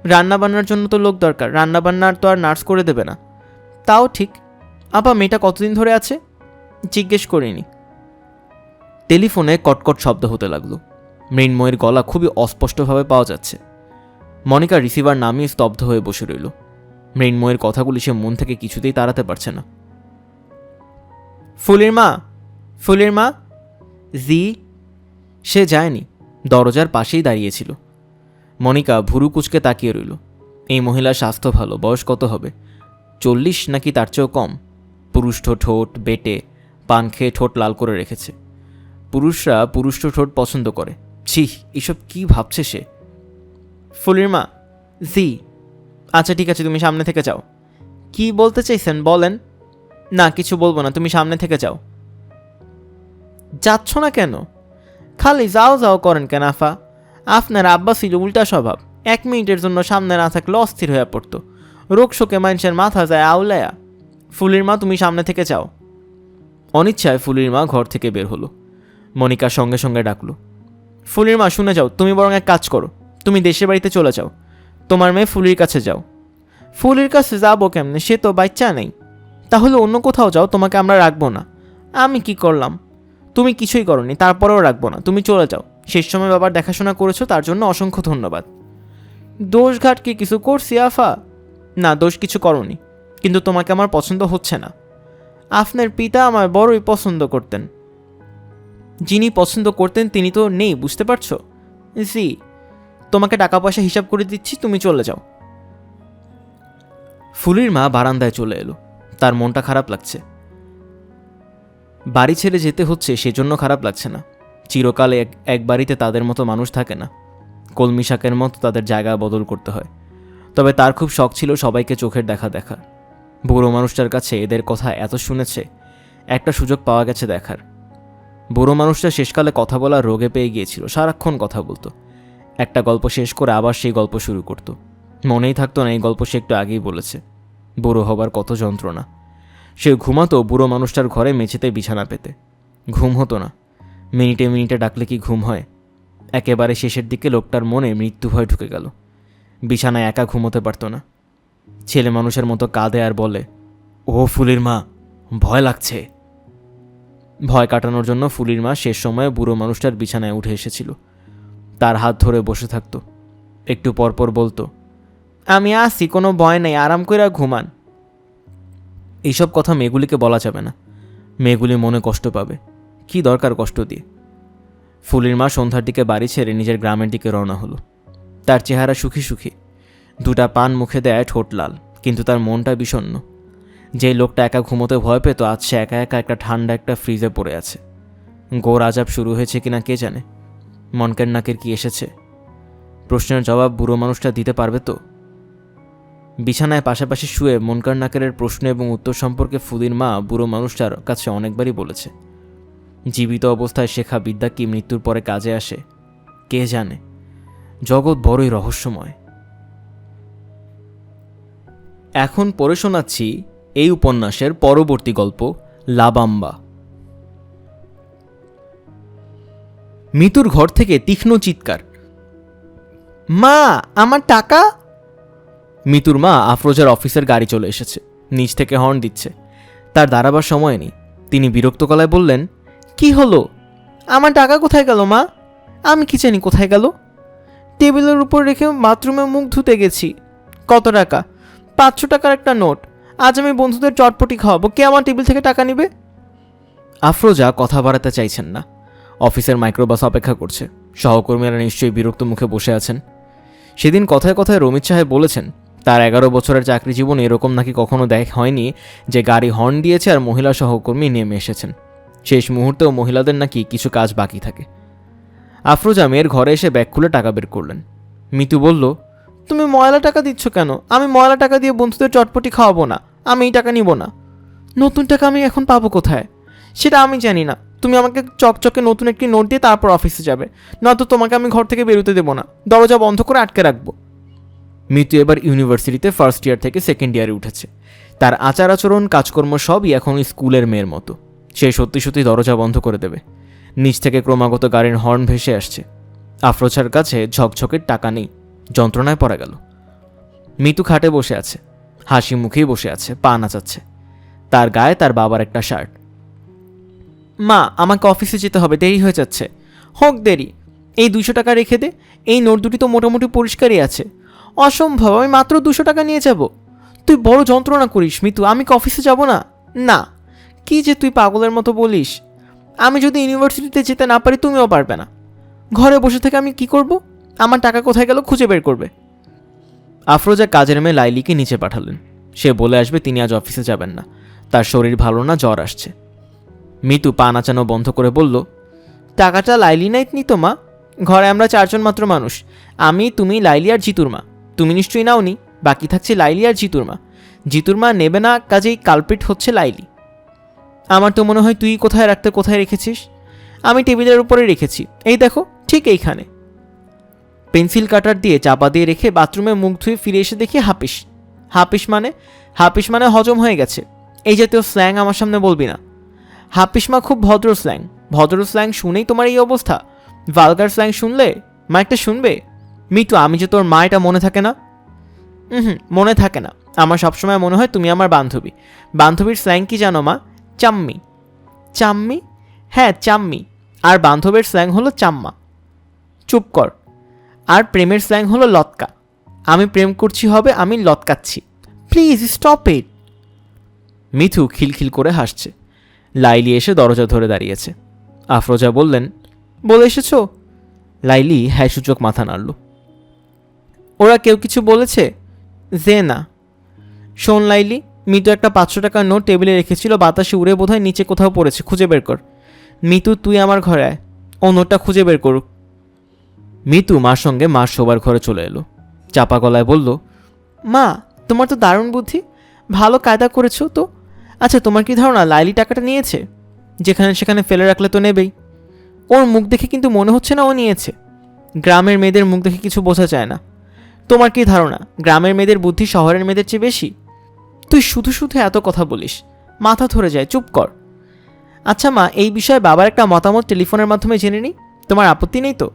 Speaker 1: রান্নাবান্নার জন্য তো লোক দরকার, রান্নাবান্নার তো আর নার্স করে দেবে না। তাও ঠিক। আপা, মেয়েটা কতদিন ধরে আছে? জিজ্ঞেস করিনি। টেলিফোনে কটকট শব্দ হতে লাগলো। মৃন্ময়ের গলা খুবই অস্পষ্টভাবে পাওয়া যাচ্ছে। মনিকা রিসিভার নামিয়ে স্তব্ধ হয়ে বসে রইল। মৃন্ময়ের কথাগুলি সে মন থেকে কিছুতেই তাড়াতে পারছে না। ফুলির মা, ফুলির মা। জি। সে যায়নি, দরজার পাশেই দাঁড়িয়েছিল। মনিকা ভুরু কুচকে তাকিয়ে রইল। এই মহিলার স্বাস্থ্য ভালো, বয়স কত হবে? 40 নাকি তার চেয়েও কম। পুরুষ্ঠ ঠোঁট বেটে, পান খেয়ে ঠোঁট লাল করে রেখেছে। পুরুষরা পুরুষ্ঠ ঠোঁট পছন্দ করে। ছি, এসব কি ভাবছে সে? ফুলির মা। জি। আচ্ছা ঠিক আছে, তুমি সামনে থেকে যাও। কি বলতে চাইছেন বলেন। না কিছু বলবো না, তুমি সামনে থেকে যাও। যাচ্ছ না কেন? খালি যাও যাও করেন কেন আফা? আপনার আব্বা ছিল উল্টা স্বভাব, 1 মিনিটের জন্য সামনে না থাকলে অস্থির হয়ে পড়তো। রোগ শোকে মানুষের মাথা যায় আউলায়া। ফুলির মা, তুমি সামনে থেকে যাও। অনিচ্ছায় ফুলির মা ঘর থেকে বের হলো। মনিকা সঙ্গে সঙ্গে ডাকলো, ফুলির মা শুনে যাও, তুমি বরং এক কাজ করো, তুমি দেশের বাড়িতে চলে যাও, তোমার মেয়ে ফুলির কাছে যাও। ফুলির কাছে যাবো কেমনে, সে তো বাচ্চা নেই। তাহলে অন্য কোথাও যাও, তোমাকে আমরা রাখবো না। আমি কি করলাম? তুমি কিছুই করনি, তারপরেও রাখবো না, তুমি চলে যাও। শেষ সময় বাবার দেখাশোনা করেছো, তার জন্য অসংখ্য ধন্যবাদ। দোষঘাট কি কিছু করছি আফা? না, দোষ কিছু করনি, কিন্তু তোমাকে আমার পছন্দ হচ্ছে না। আপনার পিতা আমায় বড়ই পছন্দ করতেন। যিনি পছন্দ করতেন তিনি তো নেই, বুঝতে পারছো? জি। তোমাকে টাকা পয়সা হিসাব করে দিচ্ছি, তুমি চলে যাও। ফুলির মা বারান্দায় চলে এলো। তার মনটা খারাপ লাগছে। বাড়ি ছেড়ে যেতে হচ্ছে সেজন্য খারাপ লাগছে না। চিরকালে এক বাড়িতে তাদের মতো মানুষ থাকে না। কলমি শাকের মতো তাদের জায়গা বদল করতে হয়। তবে তার খুব শখ ছিল সবাইকে চোখের দেখা দেখার। বুড়ো মানুষটার কাছে এদের কথা এত শুনেছে, একটা সুযোগ পাওয়া গেছে দেখার। বুড়ো মানুষটা শেষকালে কথা বলার রোগে পেয়ে গিয়েছিল, সারাক্ষণ কথা বলতো। একটা গল্প শেষ করে আবার সেই গল্প শুরু করত। মনেই থাকতো না এই গল্প সে একটু আগেই বলেছে। বুড়ো হবার কত যন্ত্রণা। সে ঘুমাতো বুড়ো মানুষটার ঘরে মেঝেতে বিছানা পেতে। ঘুম হতো না। মিনিটে মিনিটে ডাকলে কি ঘুম হয়? একেবারে শেষের দিকে লোকটার মনে মৃত্যু ভয় ঢুকে গেল। বিছানায় একা ঘুমোতে পারত না। ছেলে মানুষের মতো কাঁদে আর বলে, ও ফুলির মা, ভয় লাগছে। ভয় কাটানোর জন্য ফুলির মা শেষ সময়ে বুড়ো মানুষটার বিছানায় উঠে এসেছিল। তার হাত ধরে বসে থাকত। একটু পরপর বলতো, আমি আসি, কোনো ভয় নেই, আরাম কইরা ঘুমান। এইসব কথা মেয়েগুলিকে বলা যাবে না, মেয়েগুলি মনে কষ্ট পাবে। কি দরকার কষ্ট দিয়ে? ফুলির মা সন্ধ্যার দিকে বাড়ি ছেড়ে নিজের গ্রামের দিকে রওনা হলো। তার চেহারা সুখী সুখী, দুটা পান মুখে দেয়, ঠোঁট লাল, কিন্তু তার মনটা বিষণ্ণ। যেই লোকটা একা ঘুমোতে ভয় পেত, আজ সে একা একা একটা ঠান্ডা একটা ফ্রিজে পড়ে আছে। গোর আজাব শুরু হয়েছে কিনা কে জানে। মনকের নাকের কি এসেছে? প্রশ্নের জবাব বুড়ো মানুষটা দিতে পারবে তো? বিছানায় পাশাপাশি শুয়ে মনকার নাকের প্রশ্ন এবং উত্তর সম্পর্কে ফুলির মা বুড়ো মানুষটার কাছে অনেকবারই বলেছে। জীবিত অবস্থায় শেখা বিদ্যা কি মৃত্যুর পরে কাজে আসে? কে জানে। জগৎ বড়ই রহস্যময়। এখন পড়ে শোনাচ্ছি এই উপন্যাসের পরবর্তী গল্প, লাবাম্বা। মিতুর ঘর থেকে তীক্ষ্ণ চিৎকার, মা, আমার টাকা! মিতুর মা আফরোজার অফিসের গাড়ি চলে এসেছে, নিচ থেকে হর্ন দিচ্ছে। তার দাঁড়াবার সময় নেই। তিনি বিরক্ত গলায় বললেন, কি হলো? আমার টাকা কোথায় গেল মা? আমি কি জানি কোথায় গেল। টেবিলের উপর রেখে বাথরুমে মুখ ধুতে গেছি। কত টাকা? 500 টাকার একটা নোট। আজ আমি বন্ধুদের চটপটি খাওয়াবো, কে আমার টেবিল থেকে টাকা নিবে? আফরোজা কথা বাড়াতে চাইছেন না। অফিসের মাইক্রোবাস অপেক্ষা করছে। সহকর্মীরা নিশ্চয়ই বিরক্ত মুখে বসে আছেন। সেদিন কথায় কথায় রমিত সাহেব বলেছেন, তার 11 বছরের চাকরি জীবনে এরকম নাকি কখনো হয়নি যে গাড়ি হর্ন দিয়েছে আর মহিলা সহকর্মী নেমে এসেছেন। শেষ মুহূর্তেও মহিলাদের নাকি কিছু কাজ বাকি থাকে। আফরোজা মেয়ের ঘরে এসে ব্যাগ খুলে টাকা বের করলেন। মিতু বলল, তুমি ময়লা টাকা দিচ্ছ কেন? আমি ময়লা টাকা দিয়ে বন্ধুদের চটপটি খাওয়াবো না, আমি এই টাকা নিব না। নতুন টাকা আমি এখন পাবো কোথায়? সেটা আমি জানি না। তুমি আমাকে চকচকে নতুন একটি নোট দিয়ে তারপর অফিসে যাবে, নয়তো তোমাকে আমি ঘর থেকে বেরোতে দেবো না, দরজা বন্ধ করে আটকে রাখবো। মিতু এবার ইউনিভার্সিটিতে ফার্স্ট ইয়ার থেকে সেকেন্ড ইয়ারে উঠেছে। তার আচার আচরণ কাজকর্ম সবই এখন স্কুলের মেয়ের মতো। সে সত্যি সত্যি দরজা বন্ধ করে দেবে। নিচ থেকে ক্রমাগত গাড়ির হর্ন ভেসে আসছে। আফরোজার কাছে ঝকঝকের টাকা নেই। যন্ত্রণায় পড়ে গেল। মিতু খাটে বসে আছে, হাসি মুখেই বসে আছে, পা নাচাচ্ছে। তার গায়ে তার বাবার একটা শার্ট। মা, আমাকে অফিসে যেতে হবে, দেরি হয়ে যাচ্ছে। হোক দেরি, এই 200 টাকা রেখে দে। এই নোট দুটি তো মোটামুটি পরিষ্কারই আছে। অসম্ভব, আমি মাত্র 200 টাকা নিয়ে যাব। তুই বড় যন্ত্রণা করিস মিতু, আমি কি অফিসে যাব না? না। কি যে তুই পাগলের মতো বলিস। আমি যদি ইউনিভার্সিটিতে যেতে না পারি, তুমিও পারবে না। ঘরে বসে থেকে আমি কি করব? আমার টাকা কোথায় গেল খুঁজে বের করবে। আফরোজা কাজের মেয়ে লাইলিকে নিচে পাঠালেন। সে বলে আসবে তিনি আজ অফিসে যাবেন না, তার শরীর ভালো না, জ্বর আসছে। মিতু পা নাচানো বন্ধ করে বলল, টাকাটা লাইলি নাইত নি তো মা? ঘরে আমরা 4 জন মাত্র মানুষ, আমি, তুমি, লাইলি আর জিতুর মা। তুমি নিশ্চয়ই নাওনি। বাকি থাকছে লাইলি আর জিতুর মা। জিতুর মা নেবে না, কাজেই কালপিট হচ্ছে লাইলি। আমার তো মনে হয় তুই কোথায় রেখেছিস। আমি টেবিলের উপরে রেখেছি, এই দেখো, ঠিক এইখানে। পেন্সিল কাটার দিয়ে চাপা দিয়ে রেখে বাথরুমে মুখ ধুয়ে ফিরে এসে দেখি হাপিস। হাপিস মানে হজম হয়ে গেছে। এই জাতীয় স্ল্যাং আমার সামনে বলবি না। হাপিস মা খুব ভদ্র স্ল্যাং। ভদ্র স্ল্যাং শুনেই তোমার এই অবস্থা। ভালগার স্ল্যাং শুনলে মা একটা শুনবে। মিতু, আমি যে তোর মা, এটা মনে থাকে না? মনে থাকে না। আমার সবসময় মনে হয় তুমি আমার বান্ধবী। বান্ধবীর স্ল্যাং কি জানো মা? চাম্মি। চাম্মি? হ্যাঁ, চাম্মি। আর বান্ধবের স্ল্যাং হলো চাম্মা। চুপ কর। আর প্রেমের স্ল্যাং হলো লতকা। আমি প্রেম করছি হবে আমি লতকাচ্ছি। Please stop it. মিথু খিলখিল করে হাসছে। লাইলি এসে দরজা ধরে দাঁড়িয়েছে। আফরোজা বললেন, বলে এসেছ? লাইলি হ্যাঁ সূচক মাথা নাড়ল। ওরা কেউ কিছু বলেছে? যে না। শোন লাইলি, মিতু একটা 500 টাকার নোট টেবিলে রেখেছিল, বাতাসে উড়ে বোধহয় নিচে কোথাও পড়েছে, খুঁজে বের কর। মিতু, তুই আমার ঘরে আয়, ও নোটটা খুঁজে বের করুক। মিতু মার সঙ্গে মার শোবার ঘরে চলে এলো। চাপা গলায় বলল, মা, তোমার তো দারুণ বুদ্ধি, ভালো কায়দা করেছো তো। আচ্ছা, তোমার কি ধারণা লাইলি টাকাটা নিয়েছে? যেখানে সেখানে ফেলে রাখলে তো নেবেই। ওর মুখ দেখে কিন্তু মনে হচ্ছে না ও নিয়েছে। গ্রামের মেয়েদের মুখ দেখে কিছু বোঝা যায় না। তোমার কি ধারণা গ্রামের মেয়েদের বুদ্ধি শহরের মেয়েদের চেয়ে বেশি? তুই শুধু শুধু এত কথা বলিস, মাথা ধরে যায়, চুপ কর। আচ্ছা মা, এই বিষয়ে বাবার একটা মতামত টেলিফোনের মাধ্যমে জেনে নিই, তোমার আপত্তি নেই তো?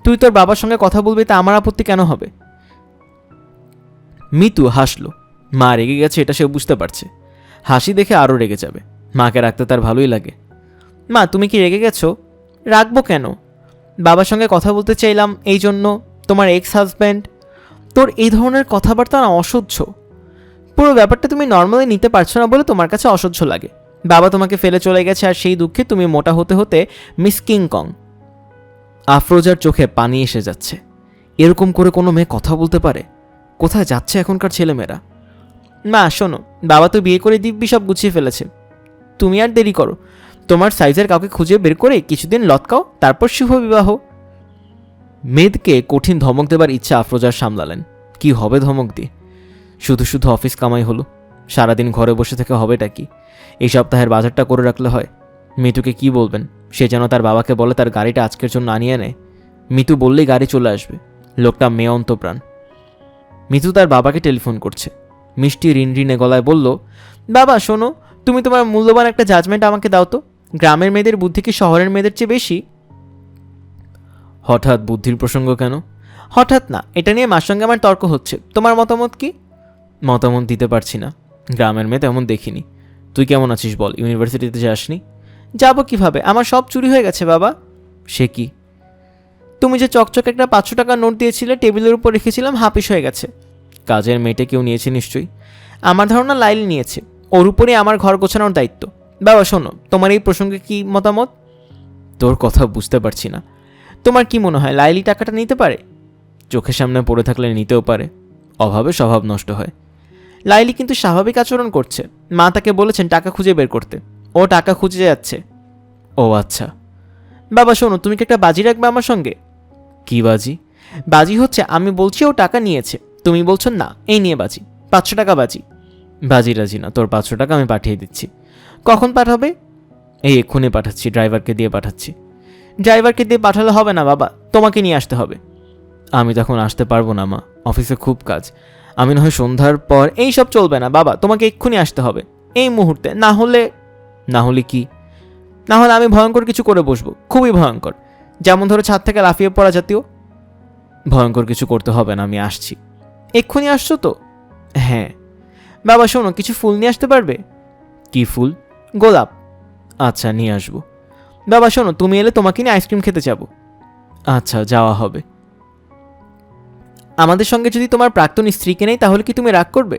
Speaker 1: তুই তোর বাবার সঙ্গে কথা বলবি, তা আমার আপত্তি কেন হবে? মিতু হাসল। মা রেগে গেছে এটা সে বুঝতে পারছে। হাসি দেখে আরও রেগে যাবে। মাকে রাখতে তার ভালোই লাগে। মা, তুমি কি রেগে গেছো? রাখবো কেন? বাবার সঙ্গে কথা বলতে চাইলাম এই জন্য। তোমার এক্স হাজব্যান্ড, তোর এই ধরনের কথাবার্তা না অসহ্য। পুরো ব্যাপারটা তুমি নর্মালি নিতে পারছো না বলে তোমার কাছে অসহ্য লাগে। বাবা তোমাকে ফেলে চলে গেছে আর সেই দুঃখে তুমি মোটা হতে হতে মিস কিংকং। আফরোজার চোখে পানি এসে যাচ্ছে। এরকম করে কোনো মেয়ে কথা বলতে পারে? কোথায় যাচ্ছে এখনকার ছেলেমেয়েরা? মা শোনো, বাবা তো বিয়ে করে দিব্যি সব গুছিয়ে ফেলেছে। তুমি আর দেরি করো, তোমার সাইজের কাউকে খুঁজে বের করে কিছুদিন লটকাও, তারপর শুভ বিবাহ। মেদকে কঠিন ধমক দেবার ইচ্ছা আফরোজার সামলালেন। কি হবে ধমক দিয়ে? শুধু শুধু অফিস কামাই হলো। সারাদিন ঘরে বসে থেকে হবেটা কি? এই সপ্তাহের বাজারটা করে রাখলে হয়। মিতুকে কি বলবেন? সে যেন তার বাবাকে বলে তার গাড়িটা আজকের জন্য আনিয়ে নেয়। মিতু বললেই গাড়ি চলে আসবে। লোকটা মেয়ে অন্তপ্রাণ। মিতু তার বাবাকে টেলিফোন করছে। মিষ্টি রিনরিনে গলায় বলল, বাবা শোনো, তুমি তোমার মূল্যবান একটা জাজমেন্ট আমাকে দাও তো। গ্রামের মেয়েদের বুদ্ধি কি শহরের মেয়েদের চেয়ে বেশি? হঠাৎ বুদ্ধির প্রসঙ্গ কেন? হঠাৎ না, এটা নিয়ে মার সঙ্গে আমার তর্ক হচ্ছে। তোমার মতামত কি? মতামত দিতে পারছি না। গ্রামের মেয়ে তেমন দেখিনি। তুই কেমন আছিস বল? ইউনিভার্সিটিতে যাসনি? যাব কিভাবে? আমার সব চুরি হয়ে গেছে বাবা। সে কি? তুমি যে চকচক একটা 500 টাকার নোট দিয়েছিলে, টেবিলের উপর রেখেছিলাম, হাপিস হয়ে গেছে। কাজের মেয়েটা কেউ নিয়েছে নিশ্চয়ই। আমার ধারণা লাইলি নিয়েছে। ওর উপরেই আমার ঘর গোছানোর দায়িত্ব। বাবা শোনো, তোমার এই প্রসঙ্গে কি মতামত? তোর কথা বুঝতে পারছি না। তোমার কি মনে হয় লাইলি টাকাটা নিতে পারে? চোখের সামনে পড়ে থাকলে নিতেও পারে। অভাবে স্বভাব নষ্ট হয়। লাইলি কিন্তু স্বাভাবিক আচরণ করছে। মা তাকে বলেছেন টাকা খুঁজে বের করতে। ও টাকা খুঁজে যাচ্ছে। ও আচ্ছা। বাবা শোনো, তুমি কি একটা বাজি রাখবে আমার সঙ্গে? কি বাজি? বাজি হচ্ছে আমি বলছি ও টাকা নিয়েছে, তুমি বলছো না, এই নিয়ে বাজি। 500 টাকা বাজি। বাজি রাজি না, তোর 500 টাকা আমি পাঠিয়ে দিচ্ছি। কখন পাঠাবে? এই এক্ষুনি পাঠাচ্ছি, ড্রাইভারকে দিয়ে পাঠাচ্ছি। ড্রাইভারকে দিয়ে পাঠালে হবে না বাবা, তোমাকে নিয়ে আসতে হবে। আমি তখন আসতে পারবো না মা, অফিসে খুব কাজ। আমি না হয় সন্ধ্যার পর। এই সব চলবে না বাবা, তোমাকে এক্ষুনি আসতে হবে, এই মুহূর্তে। না হলে? না হলে কি? না হলে আমি ভয়ঙ্কর কিছু করে বসবো, খুবই ভয়ঙ্কর। যেমন ধরো ছাদ থেকে লাফিয়ে পড়া জাতীয়। ভয়ঙ্কর কিছু করতে হবে না, আমি আসছি। এক্ষুনি আসছো তো? হ্যাঁ। বাবা শোনো, কিছু ফুল নিয়ে আসতে পারবে? কি ফুল? গোলাপ। আচ্ছা, নিয়ে আসবো। বাবা শোনো, তুমি এলে তোমাকে নিয়ে আইসক্রিম খেতে যাবো। আচ্ছা, যাওয়া হবে। আমাদের সঙ্গে যদি তোমার প্রাক্তন স্ত্রীকে নেই তাহলে কি তুমি রাগ করবে?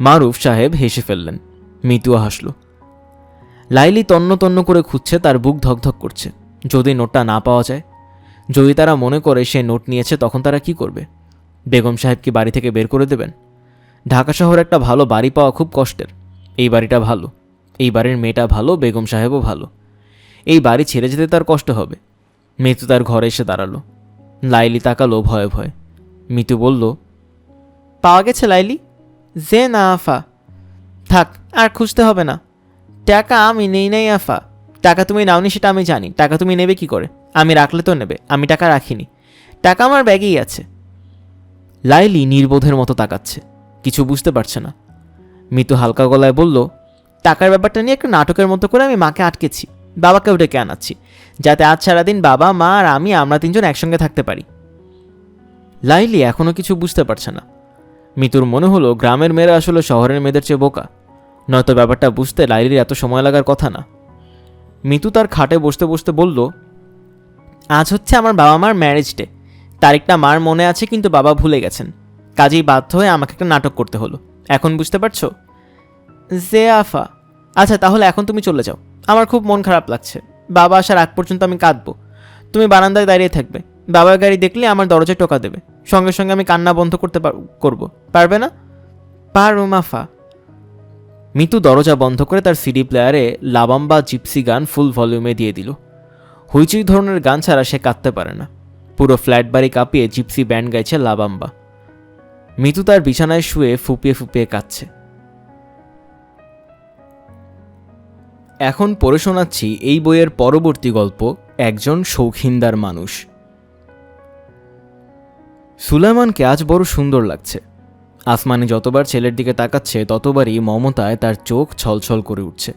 Speaker 1: মারুফ সাহেব হেসে ফেললেন। মিতুয়া হাসল। লাইলি তন্ন তন্ন করে খুঁজছে, তার বুক ধকধক করছে। যদি নোটটা না পাওয়া যায়, যদি তারা মনে করে সে নোট নিয়েছে, তখন তারা কি করবে? বেগম সাহেব কি বাড়ি থেকে বের করে দেবেন? ঢাকা শহরে একটা ভালো বাড়ি পাওয়া খুব কষ্টের। এই বাড়িটা ভালো, এই বাড়ির মেয়েটা ভালো, বেগম সাহেবও ভালো। এই বাড়ি ছেড়ে যেতে তার কষ্ট হবে। মিতু তার ঘরে এসে দাঁড়ালো। লাইলি তাকালো ভয়ে ভয়ে। মিতু বলল, পাওয়া গেছে লাইলি? যে না আফা, থাক, আর খুঁজতে হবে না। টাকা আমি নেই নাই আফা। টাকা তুমি নাওনি সেটা আমি জানি। টাকা তুমি নেবে কি করে? আমি রাখলে তো নেবে, আমি টাকা রাখিনি। টাকা আমার ব্যাগেই আছে। লাইলি নির্বোধের মতো তাকাচ্ছে, কিছু বুঝতে পারছে না। মিতু হালকা গলায় বলল, টাকার ব্যাপারটা নিয়ে একটা নাটকের মতো করে আমি মাকে আটকেছি। বাবাকেও ডেকে আনাচ্ছি, যাতে আজ সারাদিন বাবা, মা আর আমরা 3 জন একসঙ্গে থাকতে পারি। লাইলি এখনও কিছু বুঝতে পারছে না। মিতুর মনে হলো গ্রামের মেয়েরা আসলে শহরের মেয়েদের চেয়ে বোকা, নয়তো ব্যাপারটা বুঝতে লাইলির এত সময় লাগার কথা না। মিতু তার খাটে বসতে বসতে বলল, আজ হচ্ছে আমার বাবা মার ম্যারেজ ডে। তারিখটা মার মনে আছে, কিন্তু বাবা ভুলে গেছেন। কাজেই বাধ্য হয়ে আমাকে একটা নাটক করতে হলো। এখন বুঝতে পারছো? জে আফা, আচ্ছা তাহলে এখন তুমি চলে যাও। আমার খুব মন খারাপ লাগছে। বাবা আসার আগ পর্যন্ত আমি কাঁদবো। তুমি বারান্দায় দাঁড়িয়ে থাকবে। বাবার গাড়ি দেখলে আমার দরজায় টোকা দেবে। সঙ্গে সঙ্গে আমি কান্না বন্ধ করবো। পারবে না? পারো মাফা। মিতু দরজা বন্ধ করে তার সিডি প্লেয়ারে লাবাম্বা জিপসি গান ফুল ভলিউমে দিয়ে দিল। হুইচুই ধরনের গান ছাড়া সে কাঁদতে পারে না। পুরো ফ্ল্যাট বাড়ি কাঁপিয়ে জিপসি ব্যান্ড গাইছে লাবাম্বা। মিতু তার বিছানায় শুয়ে ফুপিয়ে ফুপিয়ে কাঁদছে। এখন পড়ে শোনাচ্ছি এই বইয়ের পরবর্তী গল্প, একজন শৌখিনদার মানুষ। সুলাইমানকে আজ বড় সুন্দর লাগছে। আসমানি যতবার ছেলের দিকে তাকাচ্ছে ততবারই মমতায় তার চোখ ছলছল করে উঠছে।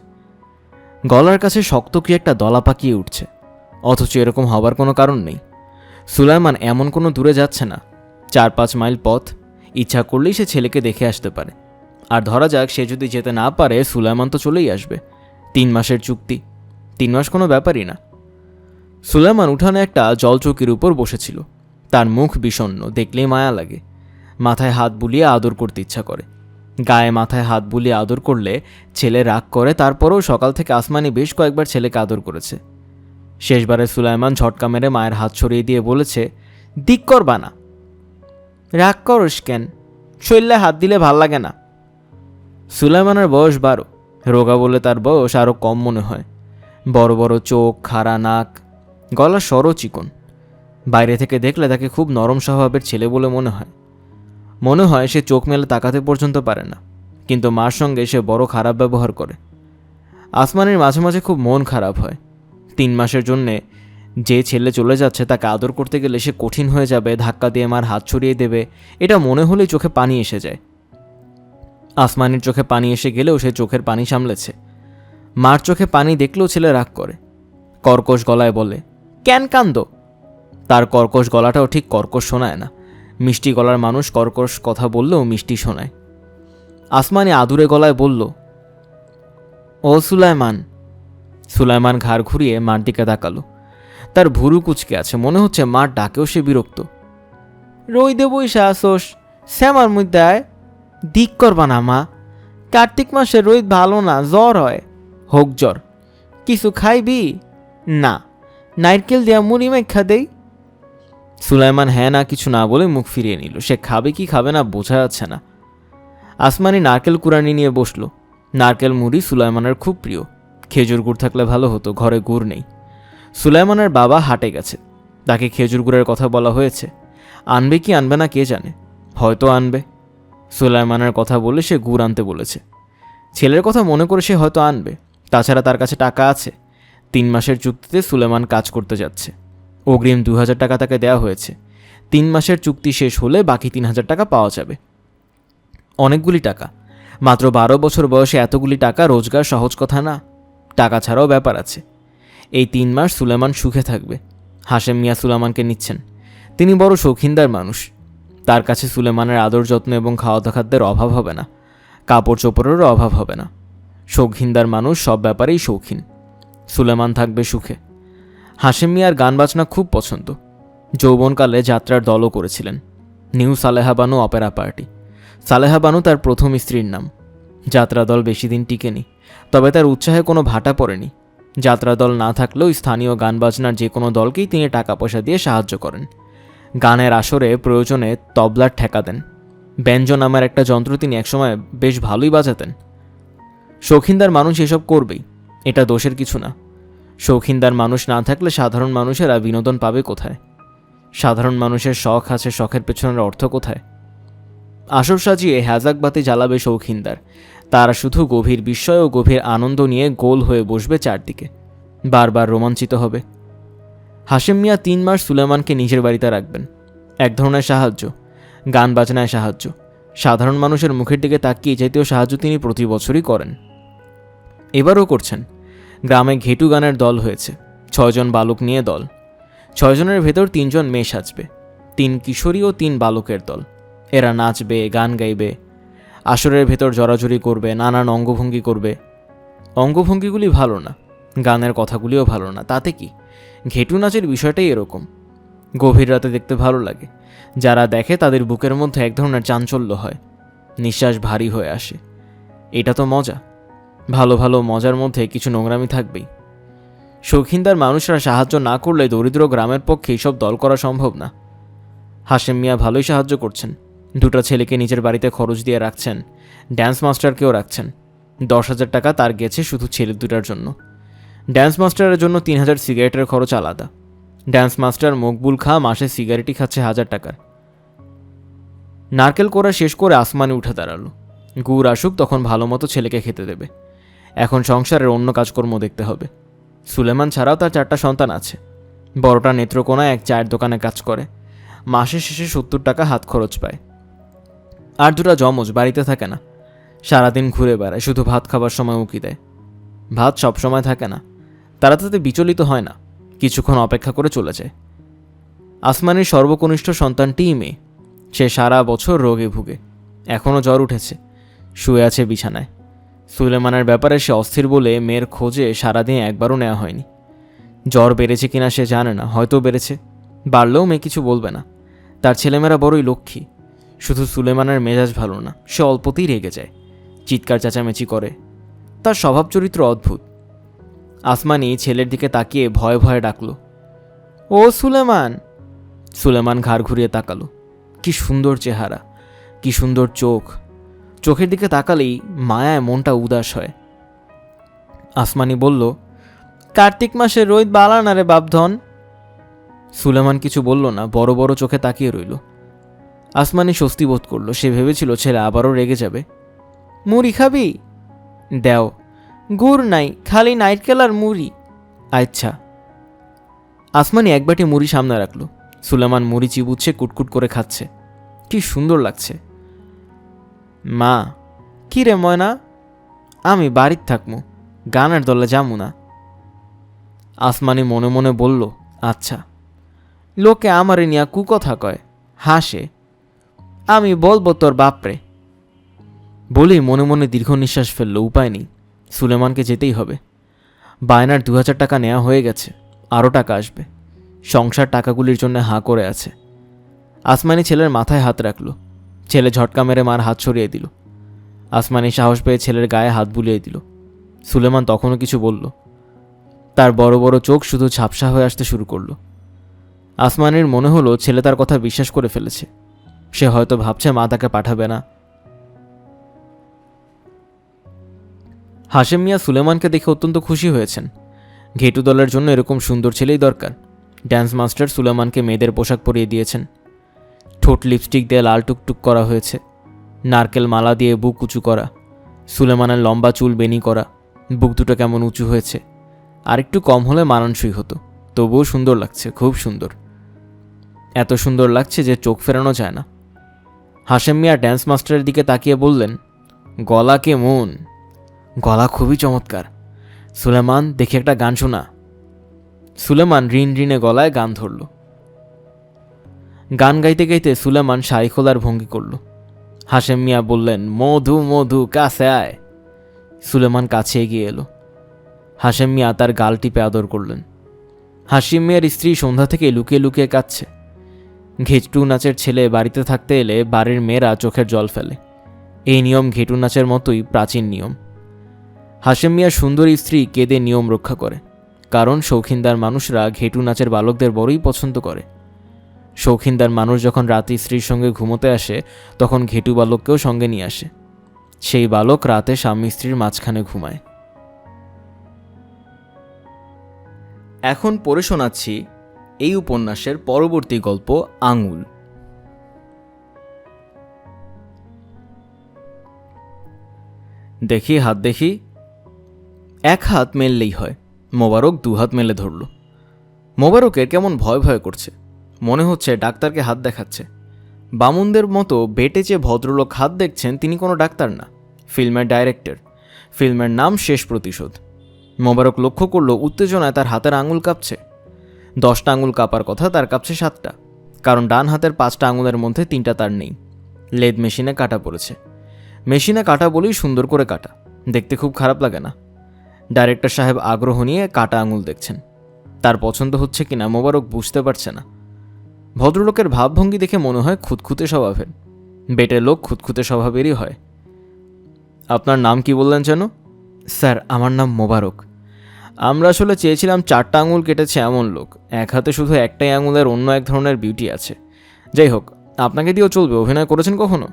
Speaker 1: গলার কাছে শক্ত কি একটা দলা পাকিয়ে উঠছে, অথচ এরকম হবার কোনো কারণ নেই। সুলাইমান এমন কোনো দূরে যাচ্ছে না, 4-5 মাইল পথ। ইচ্ছা করলেই সে ছেলেকে দেখে আসতে পারে। আর ধরা যাক সে যদি যেতে না পারে, সুলাইমান তো চলেই আসবে। 3 মাসের চুক্তি, 3 মাস কোনো ব্যাপারই না। সুলাইমান উঠানে একটা জলচৌকির উপর বসেছিল। তার মুখ বিষণ্ণ, দেখলেই মায়া লাগে। মাথায় হাত বুলিয়ে আদর করতে ইচ্ছা করে। গায়ে মাথায় হাত বুলিয়ে আদর করলে ছেলে রাগ করে, তারপরেও সকাল থেকে আসমানি বেশ কয়েকবার ছেলেকে আদর করেছে। শেষবারে সুলাইমান ঝটকা মেরে মায়ের হাত ছড়িয়ে দিয়ে বলেছে, দিক করবা না। রাগ করস কেন? শরীরে হাত দিলে ভাল লাগে না। সুলাইমানের বয়স 12, রোগা বলে তার বয়স আরও কম মনে হয়। বড় বড় চোখ, খাড়া নাক, গলা সরও চিকন। বাইরে থেকে দেখলে তাকে খুব নরম স্বভাবের ছেলে বলে মনে হয় সে চোখ মেলে তাকাতে পর্যন্ত পারে না, কিন্তু মার সঙ্গে সে বড় খারাপ ব্যবহার করে। আসমানের মাঝে মাঝে খুব মন খারাপ হয়। 3 মাসের জন্যে যে ছেলে চলে যাচ্ছে তাকে আদর করতে গেলে সে কঠিন হয়ে যাবে, ধাক্কা দিয়ে মার হাত ছড়িয়ে দেবে, এটা মনে হলেই চোখে পানি এসে যায়। আসমানির চোখে পানি এসে গেলেও সে চোখের পানি সামলেছে। মার চোখে পানি দেখলেও ছেলে রাগ করে, কর্কশ গলায় বলে, কেন কান্দো? তার কর্কশ গলাটাও ঠিক কর্কশ শোনায় না। মিষ্টি গলার মানুষ কর্কশ কথা বললেও মিষ্টি শোনায়। আসমানি আদুরে গলায় বলল, ও সুলাইমান। সুলাইমান ঘাড় ঘুরিয়ে মার দিকে তাকালো। তার ভুরু কুচকে আছে, মনে হচ্ছে মার ডাকেও সে বিরক্ত। রইদে বইসা আসোস, শ্যামার মধ্যে আয়। দিক করবা না মা, কার্তিক মাসে রোদ ভালো না, জ্বর হয়। হোক জ্বর, কিছু খাইবি? না, নারকেল দিয়া মুড়ি মেখা দেই। সুলাইমান হ্যাঁ না কিছু না বলে মুখ ফিরিয়ে নিল। সে খাবে কি খাবে না বোঝা যাচ্ছে না। আসমানি নারকেল কুড়ানি নিয়ে বসল। নারকেল মুড়ি সুলাইমানের খুব প্রিয়। খেজুর গুড় থাকলে ভালো হতো, ঘরে গুড় নেই। সুলাইমানের বাবা হাটে গেছে, তাকে খেজুর গুড়ের কথা বলা হয়েছে। আনবে কি আনবে না কে জানে, হয়তো আনবে। সুলাইমানের কথা বলে সে গুড় আনতে বলেছে। ছেলের কথা মনে করে সে হয়তো আনবে, তাছাড়া তার কাছে টাকা আছে। 3 মাসের চুক্তিতে সুলাইমান কাজ করতে যাচ্ছে। অগ্রিম 2000 টাকা তাকে দেওয়া হয়েছে। 3 মাসের চুক্তি শেষ হলে বাকি 3000 টাকা পাওয়া যাবে। অনেকগুলি টাকা। মাত্র 12 বছর বয়সে এতগুলি টাকা রোজগার সহজ কথা না। টাকা ছাড়াও ব্যাপার আছে। এই 3 মাস সুলাইমান সুখে থাকবে। হাশেম মিয়া সুলাইমানকে নিচ্ছেন। তিনি বড় শৌখিনদার মানুষ। তার কাছে সুলাইমানের আদর যত্ন এবং খাওয়া খাদ্যের অভাব হবে না, কাপড় চোপড়েরও অভাব হবে না। শৌখিনদার মানুষ সব ব্যাপারেই শৌখিন। সুলাইমান থাকবে সুখে। হাশেম মিয়ার গান বাজনা খুব পছন্দ। যৌবনকালে যাত্রার দলও করেছিলেন। New Saleha Banu Opera party. Saleha Banu তার প্রথম স্ত্রীর নাম। যাত্রা দল বেশি দিন টিকেনি, তবে তার উৎসাহে কোনো ভাটা পড়েনি। যাত্রা দল না থাকলেও স্থানীয় গান বাজনার যে কোনো দলকেই তিনি টাকা পয়সা দিয়ে সাহায্য করেন। গানের আসরে প্রয়োজনে তবলার ঠেকা দেন। ব্যঞ্জ নামের একটা যন্ত্র তিনি একসময় বেশ ভালোই বাজাতেন। শৌখিনদার মানুষ এসব করবেই, এটা দোষের কিছু না। শৌখিনদার মানুষ না থাকলে সাধারণ মানুষেরা বিনোদন পাবে কোথায়? সাধারণ মানুষের শখ আছে, শখের পেছনের অর্থ কোথায়? আসর সাজিয়ে হ্যাজাক বাতি জ্বালাবে শৌখিনদার। তারা শুধু গভীর বিস্ময় ও গভীর আনন্দ নিয়ে গোল হয়ে বসবে চারদিকে, বারবার রোমাঞ্চিত হবে। হাশেম মিয়া 3 মাস সুলাইমানকে নিজের বাড়িতে রাখবেন। এক ধরনের সাহায্য, গান বাজনায় সাহায্য। সাধারণ মানুষের মুখের দিকে তাকিয়ে জাতীয় সাহায্য তিনি প্রতি বছরই করেন, এবারও করছেন। গ্রামে ঘেটু গানের দল হয়েছে। 6 জন বালক নিয়ে দল। 6 জনের ভেতর 3 জন মেয়ে সাজবে। 3 কিশোরী ও 3 বালকের দল। এরা নাচবে, গান গাইবে, আসরের ভেতর জড়াজড়ি করবে, নানান অঙ্গভঙ্গি করবে। অঙ্গভঙ্গিগুলি ভালো না, গানের কথাগুলিও ভালো না, তাতে কি? ঘেটু নাচের বিষয়টাই এরকম। গভীর রাতে দেখতে ভালো লাগে। যারা দেখে তাদের বুকের মধ্যে এক ধরনের চাঞ্চল্য হয়, নিঃশ্বাস ভারী হয়ে আসে। এটা তো মজা। ভালো ভালো মজার মধ্যে কিছু নোংরামি থাকবেই। শৌখিনদার মানুষরা সাহায্য না করলে দরিদ্র গ্রামের পক্ষে এইসব দল করা সম্ভব না। হাশেম মিয়া ভালোই সাহায্য করছেন। 2টা ছেলেকে নিজের বাড়িতে খরচ দিয়ে রাখছেন। ড্যান্স মাস্টারকেও রাখছেন। 10,000 টাকা তার গেছে শুধু ছেলে 2টার জন্য। ড্যান্স মাস্টারের জন্য 3,000 সিগারেটের খরচ আলাদা। ড্যান্স মাস্টার মকবুল খাঁ মাসে সিগারেটই খাচ্ছে 1000 টাকার। নারকেল কোড়া শেষ করে আসমানে উঠে দাঁড়ালো। গুড় আসুক তখন ভালো মতো ছেলেকে খেতে দেবে। এখন সংসারের অন্য কাজকর্ম দেখতে হবে। সুলেমান ছাড়াও তার 4টা সন্তান আছে। বড়টা নেত্রকোনায় এক চায়ের দোকানে কাজ করে, মাসের শেষে 70 টাকা হাত খরচ পায়। আর 2টা যমজ বাড়িতে থাকে না, সারাদিন ঘুরে বেড়ায়, শুধু ভাত খাবার সময় উকি দেয়। ভাত সব সময় থাকে না, তারা তাতে বিচলিত হয় না, কিছুক্ষণ অপেক্ষা করে চলে যায়। আসমানের সর্বকনিষ্ঠ সন্তানটিই মেয়ে। সে সারা বছর রোগে ভুগে, এখনও জ্বর উঠেছে, শুয়ে আছে বিছানায়। সুলেমানের ব্যাপারে সে অস্থির বলে মেয়ের খোঁজে সারাদিন একবারও নেওয়া হয়নি। জ্বর বেড়েছে কিনা সে জানে না, হয়তো বেড়েছে, বাড়লেও মেয়ে কিছু বলবে না। তার ছেলেমেয়েরা বড়ই লক্ষ্মী। শুধু সুলেমানের মেজাজ ভালো না, সে অল্পতেই রেগে যায়, চিৎকার চেঁচামেচি করে। তার স্বভাব চরিত্র অদ্ভুত। আসমানি ছেলের দিকে তাকিয়ে ভয়ে ভয়ে ডাকল, ও সুলেমান। সুলেমান ঘাড় ঘুরিয়ে তাকালো। কি সুন্দর চেহারা, কি সুন্দর চোখ। চোখের দিকে তাকালেই মায়ায় মনটা উদাস হয়। আসমানি বলল, কার্তিক মাসে রোদ বালা না রে বাপধন। সুলেমান কিছু বলল না, বড় বড় চোখে তাকিয়ে রইল। আসমানি স্বস্তি বোধ করল। সে ভেবেছিল ছেলে আবারও রেগে যাবে। মুড়ি খাবি? দেও। গুড় নাই, খালি নারকেল আর মুড়ি। আচ্ছা। আসমানি এক বাটি মুড়ি সামনে রাখল। সুলেমান মুড়ি চিবুচ্ছে, কুটকুট করে খাচ্ছে। কি সুন্দর লাগছে। মা, কি রে ময়না? আমি বাড়ির থাকমু, গানের দলে যামু না। আসমানি মনে মনে বলল, আচ্ছা। লোকে আমারে নিয়া কুকথা কয়, হাসে। আমি বলবো তোর বাপরে। বলেই মনে মনে দীর্ঘ নিঃশ্বাস ফেলল। উপায় নেই, সুলেমানকে যেতেই হবে। বায়নার 2000 টাকা নেওয়া হয়ে গেছে, আরও টাকা আসবে। সংসার টাকাগুলির জন্য হাঁ করে আছে। আসমানি ছেলের মাথায় হাত রাখল। ছেলে ঝটকা মেরে মার হাত সরিয়ে দিল। আসমানি সাহস পেয়ে ছেলের গায়ে হাত বুলিয়ে দিল। সুলেমান তখনও কিছু বলল। তার বড় বড় চোখ শুধু ঝাপসা হয়ে আসতে শুরু করল। আসমানির মনে হলো ছেলে তার কথা বিশ্বাস করে ফেলেছে। সে হয়তো ভাবছে মা তাকে পাঠাবে না। হাশেম মিয়া সুলেমানকে দেখে অত্যন্ত খুশি হয়েছেন। ঘেটু দলের জন্য এরকম সুন্দর ছেলেই দরকার। ড্যান্স মাস্টার সুলেমানকে মেয়েদের পোশাক পরিয়ে দিয়েছেন। ঠোঁট লিপস্টিক দিয়ে লাল টুকটুক করা হয়েছে, নারকেল মালা দিয়ে বুক উঁচু করা, সুলেমানের লম্বা চুল বেনি করা। বুক দুটো কেমন উঁচু হয়েছে, আর একটু কম হলে মানানসই হতো। তবুও সুন্দর লাগছে, খুব সুন্দর। এত সুন্দর লাগছে যে চোখ ফেরানো যায় না। হাশেম মিয়া ড্যান্স মাস্টারের দিকে তাকিয়ে বললেন, গলা কেমন? গলা খুবই চমৎকার। সুলেমান, দেখি একটা গান শোনা। সুলেমান রিন রিনে গলায় গান ধরল। গান গাইতে গাইতে সুলেমান শাড়ি খোলার ভঙ্গি করল। হাশেম মিয়া বললেন, মধু মধু কাছে আয়। সুলেমান কাছে এগিয়ে এলো। হাশেম মিয়া তার গাল টিপে আদর করলেন। হাশিম মিয়ার স্ত্রী সন্ধ্যা থেকে লুকিয়ে লুকিয়ে কাঁদছে। ঘেটু নাচের ছেলে বাড়িতে থাকতে এলে বাড়ির মেয়েরা চোখের জল ফেলে। এই নিয়ম ঘেটু নাচের মতোই প্রাচীন নিয়ম। হাশেম মিয়ার সুন্দরী স্ত্রী কেঁদে নিয়ম রক্ষা করে, কারণ শৌখিনদার মানুষরা ঘেটু নাচের বালকদের বড়ই পছন্দ করে। শৌখিনদার মানুষ যখন রাতে স্ত্রীর সঙ্গে ঘুমোতে আসে, তখন ঘেটু বালককেও সঙ্গে নিয়ে আসে। সেই বালক রাতে স্বামী স্ত্রীর মাঝখানে ঘুমায়। এখন পড়ে শোনাচ্ছি এই উপন্যাসের পরবর্তী গল্প, আঙুল। দেখি হাত দেখি। এক হাত মেললেই হয়। মোবারক 2 হাত মেলে ধরল। মোবারকের কেমন ভয় ভয় করছে, মনে হচ্ছে ডাক্তারকে হাত দেখাচ্ছে। বামুনদের মতো বেটে যে ভদ্রলোক হাত দেখছেন, তিনি কোনো ডাক্তার না, ফিল্মের ডাইরেক্টর। ফিল্মের নাম শেষ প্রতিশোধ। মোবারক লক্ষ্য করল উত্তেজনায় তার হাতের আঙুল কাঁপছে। 10টা আঙুল কাঁপার কথা, তার কাঁপছে 7টা, কারণ ডান হাতের 5টা আঙুলের মধ্যে 3টা তার নেই। লেদ মেশিনে কাটা পড়েছে। মেশিনে কাটা বলেই সুন্দর করে কাটা, দেখতে খুব খারাপ লাগে না। ডাইরেক্টর সাহেব আগ্রহ নিয়ে কাটা আঙুল দেখছেন। তার পছন্দ হচ্ছে কিনা মোবারক বুঝতে পারছে না। ভদ্রলোকের ভাবভঙ্গি দেখে মনে হয় খুঁতখুঁতে স্বভাবের। বেটে লোক খুঁতখুঁতে স্বভাবেরই হয়। আপনার নাম কি বললেন যেন? স্যার, আমার নাম মোবারক। আমরা আসলে চেয়েছিলাম 4টা আঙুল কেটেছে এমন লোক। এক হাতে শুধু একটাই আঙুলের অন্য এক ধরনের বিউটি আছে। যাই হোক, আপনাকে দিয়েও চলবে। অভিনয় করেছেন কখনো?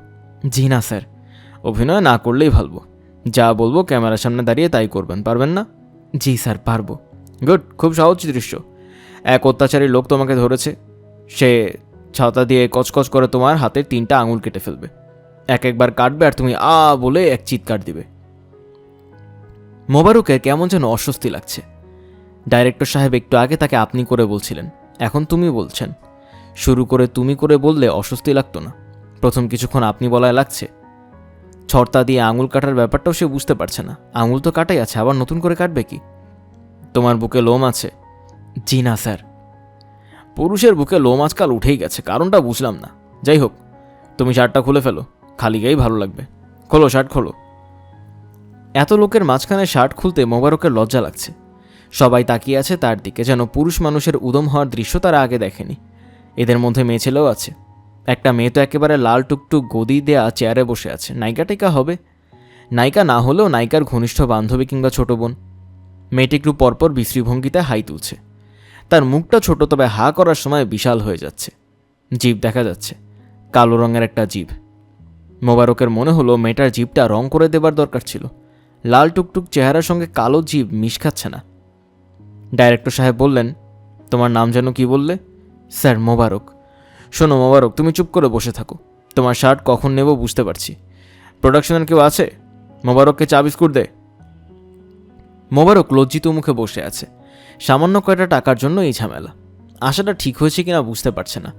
Speaker 1: জি না স্যার। অভিনয় না করলেই ভালো। যা বলবো ক্যামেরার সামনে দাঁড়িয়ে তাই করবেন, পারবেন না? জি স্যার, পারবো। গুড, খুব সহজ দৃশ্য। এক অত্যাচারী লোক তোমাকে ধরেছে, সে ছাতা দিয়ে কচকচ করে তোমার হাতের 3টা আঙুল কেটে ফেলবে। একবার কাটবে আর তুমি আ বলে এক চিৎকার দিবে। মোবারকের কেমন যেন অস্বস্তি লাগছে। ডাইরেক্টর সাহেব একটু আগে তাকে আপনি করে বলছিলেন, এখন তুমি বলছেন। শুরু করে তুমি করে বললে অস্বস্তি লাগতো না, প্রথম কিছুক্ষণ আপনি বলায় লাগছে। ছর্তা দিয়ে আঙুল কাটার ব্যাপারটাও সে বুঝতে পারছে না। আঙুল তো কাটাই আছে, আবার নতুন করে কাটবে কি? তোমার বুকে লোম আছে? জি না স্যার। পুরুষের বুকে লোম আজকাল উঠেই গেছে, কারণটা বুঝলাম না। যাই হোক, তুমি শার্টটা খুলে ফেলো, খালি গায়েই ভালো লাগবে। খোলো, শার্ট খোলো। এত লোকের মাঝখানে শার্ট খুলতে মোবারকের লজ্জা লাগছে। সবাই তাকিয়ে আছে তার দিকে, যেন পুরুষ মানুষের উদম হওয়ার দৃশ্য তারা আগে দেখেনি। এদের মধ্যে মেয়ে ছেলেও আছে। একটা মেয়ে তো একেবারে লাল টুকটুক গদি দেয়া চেয়ারে বসে আছে। নায়িকা টেকা হবে? নায়িকা না হলেও নায়িকার ঘনিষ্ঠ বান্ধবী কিংবা ছোট বোন। মেয়েটি একটু পরপর বিশ্রীভঙ্গিতে হাই তুলছে। তার মুখটা ছোট, তবে হা করার সময় বিশাল হয়ে যাচ্ছে। জিভ দেখা যাচ্ছে, কালো রঙের একটা জিভ। মোবারকের মনে হলো মেয়েটার জিভটা রং করে দেবার দরকার ছিল। লাল টুকটুক চেহারার সঙ্গে কালো জিভ মিশ খাচ্ছে না। ডাইরেক্টর সাহেব বললেন, তোমার নাম যেন কি বললে? স্যার, মোবারক। শোনো মোবারক, তুমি চুপ করে বসে থাকো। তোমার শার্ট কখন নেব বুঝতে পারছি। প্রোডাকশনের কেউ আছে? মোবারককে চা বিস্কুট দে। মোবারক লজ্জিত মুখে বসে আছে। সামান্য কয়টা টাকার জন্য এই ঝামেলা। আশাটা ঠিক হয়েছে কিনা বুঝতে পারছে না।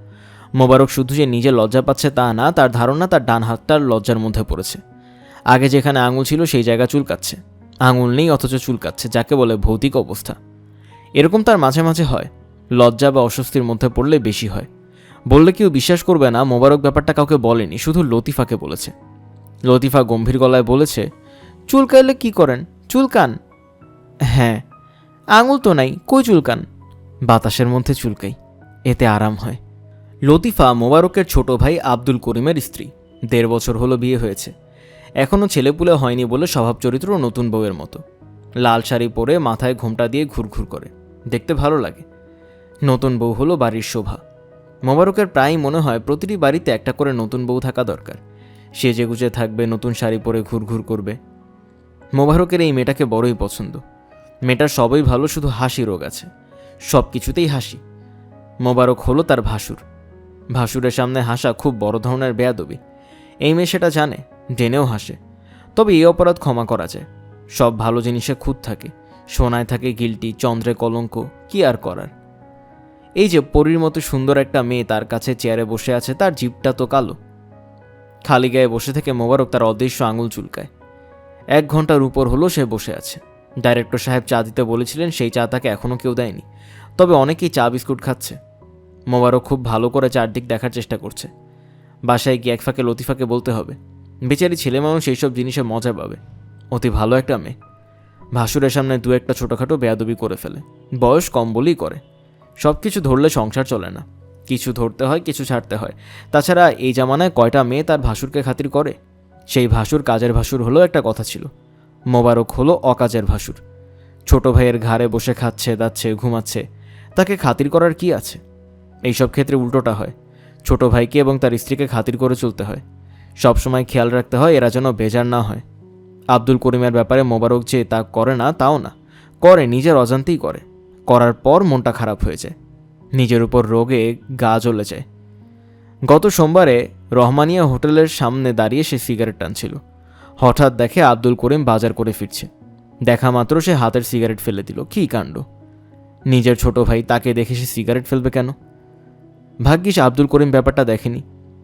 Speaker 1: মোবারক শুধু যে নিজে লজ্জা পাচ্ছে তা না, তার ধারণা তার ডান হাতটার লজ্জার মধ্যে পড়েছে। আগে যেখানে আঙুল ছিল সেই জায়গা চুলকাচ্ছে। আঙুল নেই অথচ চুলকাচ্ছে, যাকে বলে ভৌতিক অবস্থা। এরকম তার মাঝে মাঝে হয়। লজ্জা বা অস্বস্তির মধ্যে পড়লে বেশি হয়। বললে কেউ বিশ্বাস করবে না, মোবারক ব্যাপারটা কাউকে বলেনি, শুধু লতিফাকে বলেছে। লতিফা গম্ভীর গলায় বলেছে, চুলকাইলে কি করেন? চুলকান? হ্যাঁ। আঙুল তো নাই, কই চুলকান? বাতাসের মধ্যে চুলকাই, এতে আরাম হয়। লতিফা মোবারকের ছোট ভাই আব্দুল করিমের স্ত্রী। 1.5 বছর হলো বিয়ে হয়েছে। এখনও ছেলেপুলে হয়নি বলে স্বভাব চরিত্র নতুন বউয়ের মতো। লাল শাড়ি পরে মাথায় ঘোমটা দিয়ে ঘুরঘুর করে, দেখতে ভালো লাগে। নতুন বউ হলো বাড়ির শোভা। মোবারকের প্রায়ই মনে হয় প্রতিটি বাড়িতে একটা করে নতুন বউ থাকা দরকার। সেজে গুজে থাকবে, নতুন শাড়ি পরে ঘুরঘুর করবে। মোবারকের এই মেয়েটাকে বড়ই পছন্দ। মেয়েটার সবই ভালো, শুধু হাসি রোগ আছে, সব কিছুতেই হাসি। মোবারক হলো তার ভাসুর। ভাসুরের সামনে হাসা খুব বড় ধরনের বেয়াদবি। এই মেয়ে সেটা জানে, জেনেও হাসে। তবে এই অপরাধ ক্ষমা করা যায়। সব ভালো জিনিসে খুঁত থাকে, সোনায় থাকে গিল্টি, চন্দ্রে কলঙ্ক, কি আর করার। এই যে পরীর মতো সুন্দর একটা মেয়ে তার কাছে চেয়ারে বসে আছে, তার জিভটা তো কালো। খালি গায়ে বসে থেকে মোবারক তার অদৃশ্য আঙুল চুলকায়। 1 ঘন্টার উপর হলো সে বসে আছে। ডাইরেক্টর সাহেব চা দিতে বলেছিলেন, সেই চা তাকে এখনও কেউ দেয়নি। তবে অনেকেই চা বিস্কুট খাচ্ছে। মোবারক খুব ভালো করে চারদিক দেখার চেষ্টা করছে। বাসায় গিয়ে এক ফাঁকে লতিফাকে বলতে হবে। বেচারি ছেলে মানুষ এইসব জিনিসে মজা পাবে। অতি ভালো একটা মেয়ে। ভাসুরের সামনে 2-1টা ছোটোখাটো বেয়াদবি করে ফেলে। বয়স কম বলেই করে। সব কিছু ধরলে সংসার চলে না। কিছু ধরতে হয়, কিছু ছাড়তে হয়। তাছাড়া এই জামানায় কয়টা মেয়ে তার ভাসুরকে খাতির করে? সেই ভাসুর কাজের ভাসুর হলো একটা কথা ছিল। মোবারক হলো অকাজের ভাসুর। ছোট ভাইয়ের ঘাড়ে বসে খাচ্ছে, দাচ্ছে, ঘুমাচ্ছে। তাকে খাতির করার কি আছে? এইসব ক্ষেত্রে উল্টোটা হয়। ছোট ভাইকে এবং তার স্ত্রীকে খাতির করে চলতে হয়। সবসময় খেয়াল রাখতে হয় এরা যেন বেজার না হয়। আব্দুল করিমের ব্যাপারে মোবারক যে তা করে না তাও না, করে, নিজের অজান্তেই করে। করার পর মনটা খারাপ হয়ে যায়, নিজের উপর রোগে গা জ্বলে যায়। গত সোমবারে রহমানিয়া হোটেলের সামনে দাঁড়িয়ে সে সিগারেট টানছিল। হঠাৎ দেখে আব্দুল করিম বাজার করে ফিরছে। দেখা মাত্র সে হাতের সিগারেট ফেলে দিল। কী কাণ্ড! নিজের ছোট ভাই, তাকে দেখে সে সিগারেট ফেলবে কেন? ভাগ্যিস আব্দুল করিম ব্যাপারটা দেখেনি,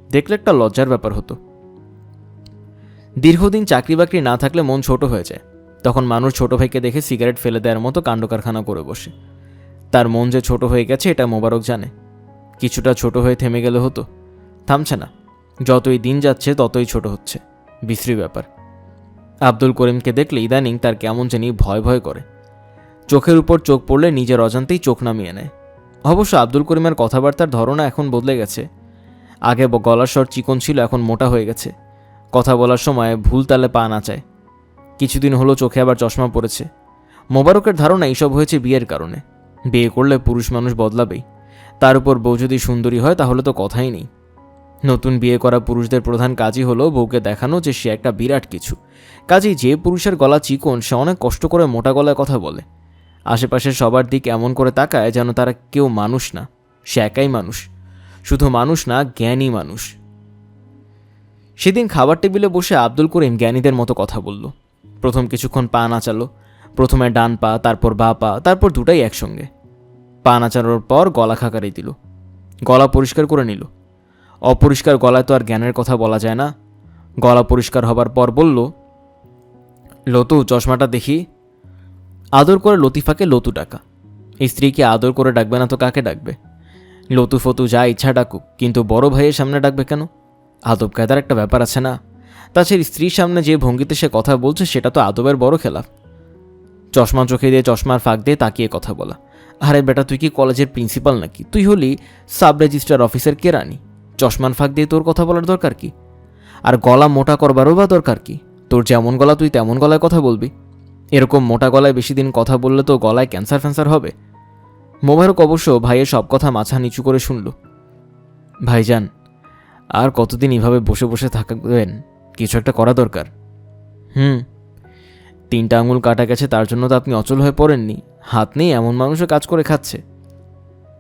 Speaker 1: দেখলে একটা লজ্জার ব্যাপার হতো। দীর্ঘদিন চাকরি বাকরি না থাকলে মন ছোট হয়ে যায়। তখন মানুষ ছোট ভাইকে দেখে সিগারেট ফেলে দেওয়ার মতো কাণ্ডকারখানা করে বসে। তার মন যে ছোট হয়ে গেছে এটা মোবারক জানে। কিছুটা ছোট হয়ে থেমে গেলে হতো, থামছে না। যতই দিন যাচ্ছে ততই ছোট হচ্ছে। বিশ্রী ব্যাপার। আব্দুল করিমকে দেখলে ইদানিং তার কেমন জানি ভয় ভয় করে। চোখের উপর চোখ পড়লে নিজের অজান্তেই চোখ নামিয়ে নেয়। অবশ্য আব্দুল করিমের কথাবার্তার ধরনা এখন বদলে গেছে। আগে গলার স্বর চিকন ছিল, এখন মোটা হয়ে গেছে। কথা বলার সময় ভুল তালে পা নাচায়। কিছুদিন হলো চোখে আবার চশমা পড়েছে। মোবারকের ধারণা এইসব হয়েছে বিয়ের কারণে। বিয়ে করলে পুরুষ মানুষ বদলাবেই। তার উপর বউ যদি সুন্দরী হয় তাহলে তো কথাই নেই। নতুন বিয়ে করা পুরুষদের প্রধান কাজই হলো বউকে দেখানো যে সে একটা বিরাট কিছু। কাজেই যে পুরুষের গলা চিকন সে অনেক কষ্ট করে মোটা গলায় কথা বলে। আশেপাশের সবার দিক এমন করে তাকায় যেন তারা কেউ মানুষ না, সে একাই মানুষ। শুধু মানুষ না, জ্ঞানী মানুষ। সেদিন খাবার টেবিলে বসে আব্দুল করিম জ্ঞানীদের মতো কথা বলল। প্রথম কিছুক্ষণ পা নাচালো, প্রথমে ডান পা, তারপর বা পা, তারপর দুটাই একসঙ্গে। পা নাচানোর পর গলা খাকারি দিল, গলা পরিষ্কার করে নিল। অপরিষ্কার গলায় তো আর জ্ঞানের কথা বলা যায় না। গলা পরিষ্কার হবার পর বলল, লতু, চশমাটা দেখি। আদর করে লতিফাকে লতু ডাকা। স্ত্রীকে আদর করে ডাকবে না তো কাকে ডাকবে? লতু ফতু যা ইচ্ছা ডাকুক, কিন্তু বড় ভাইয়ের সামনে ডাকবে কেন? আদব কায়দার একটা ব্যাপার আছে না? তাছাড়া স্ত্রীর সামনে যে ভঙ্গিতে সে কথা বলছে সেটা তো আদবের বড় খেলাফ। চশমা চোখে দিয়ে চশমার ফাঁক দিয়ে তাকিয়ে কথা বলা। আরে বেটা, তুই কি কলেজের প্রিন্সিপাল নাকি? তুই হলি সাব রেজিস্ট্রার অফিসের কেরানি। চশমার ফাঁক দিয়ে তোর কথা বলার দরকার কি? আর গলা মোটা করবারও বা দরকার কি? তোর যেমন গলা তুই তেমন গলায় কথা বলবি। এরকম মোটা গলায় বেশি দিন কথা বললে তো গলায় ক্যান্সার ফ্যান্সার হবে। মোবারক অবশ্য ভাইয়ের সব কথা মাথা নিচু করে শুনল। ভাইজান, আর কতদিন এভাবে বসে বসে থাকবেন? কিছু একটা করা দরকার। 3টা আঙুল কাটা গেছে, তার জন্য তো আপনি অচল হয়ে পড়েননি। হাত নেই এমন মানুষও কাজ করে খাচ্ছে,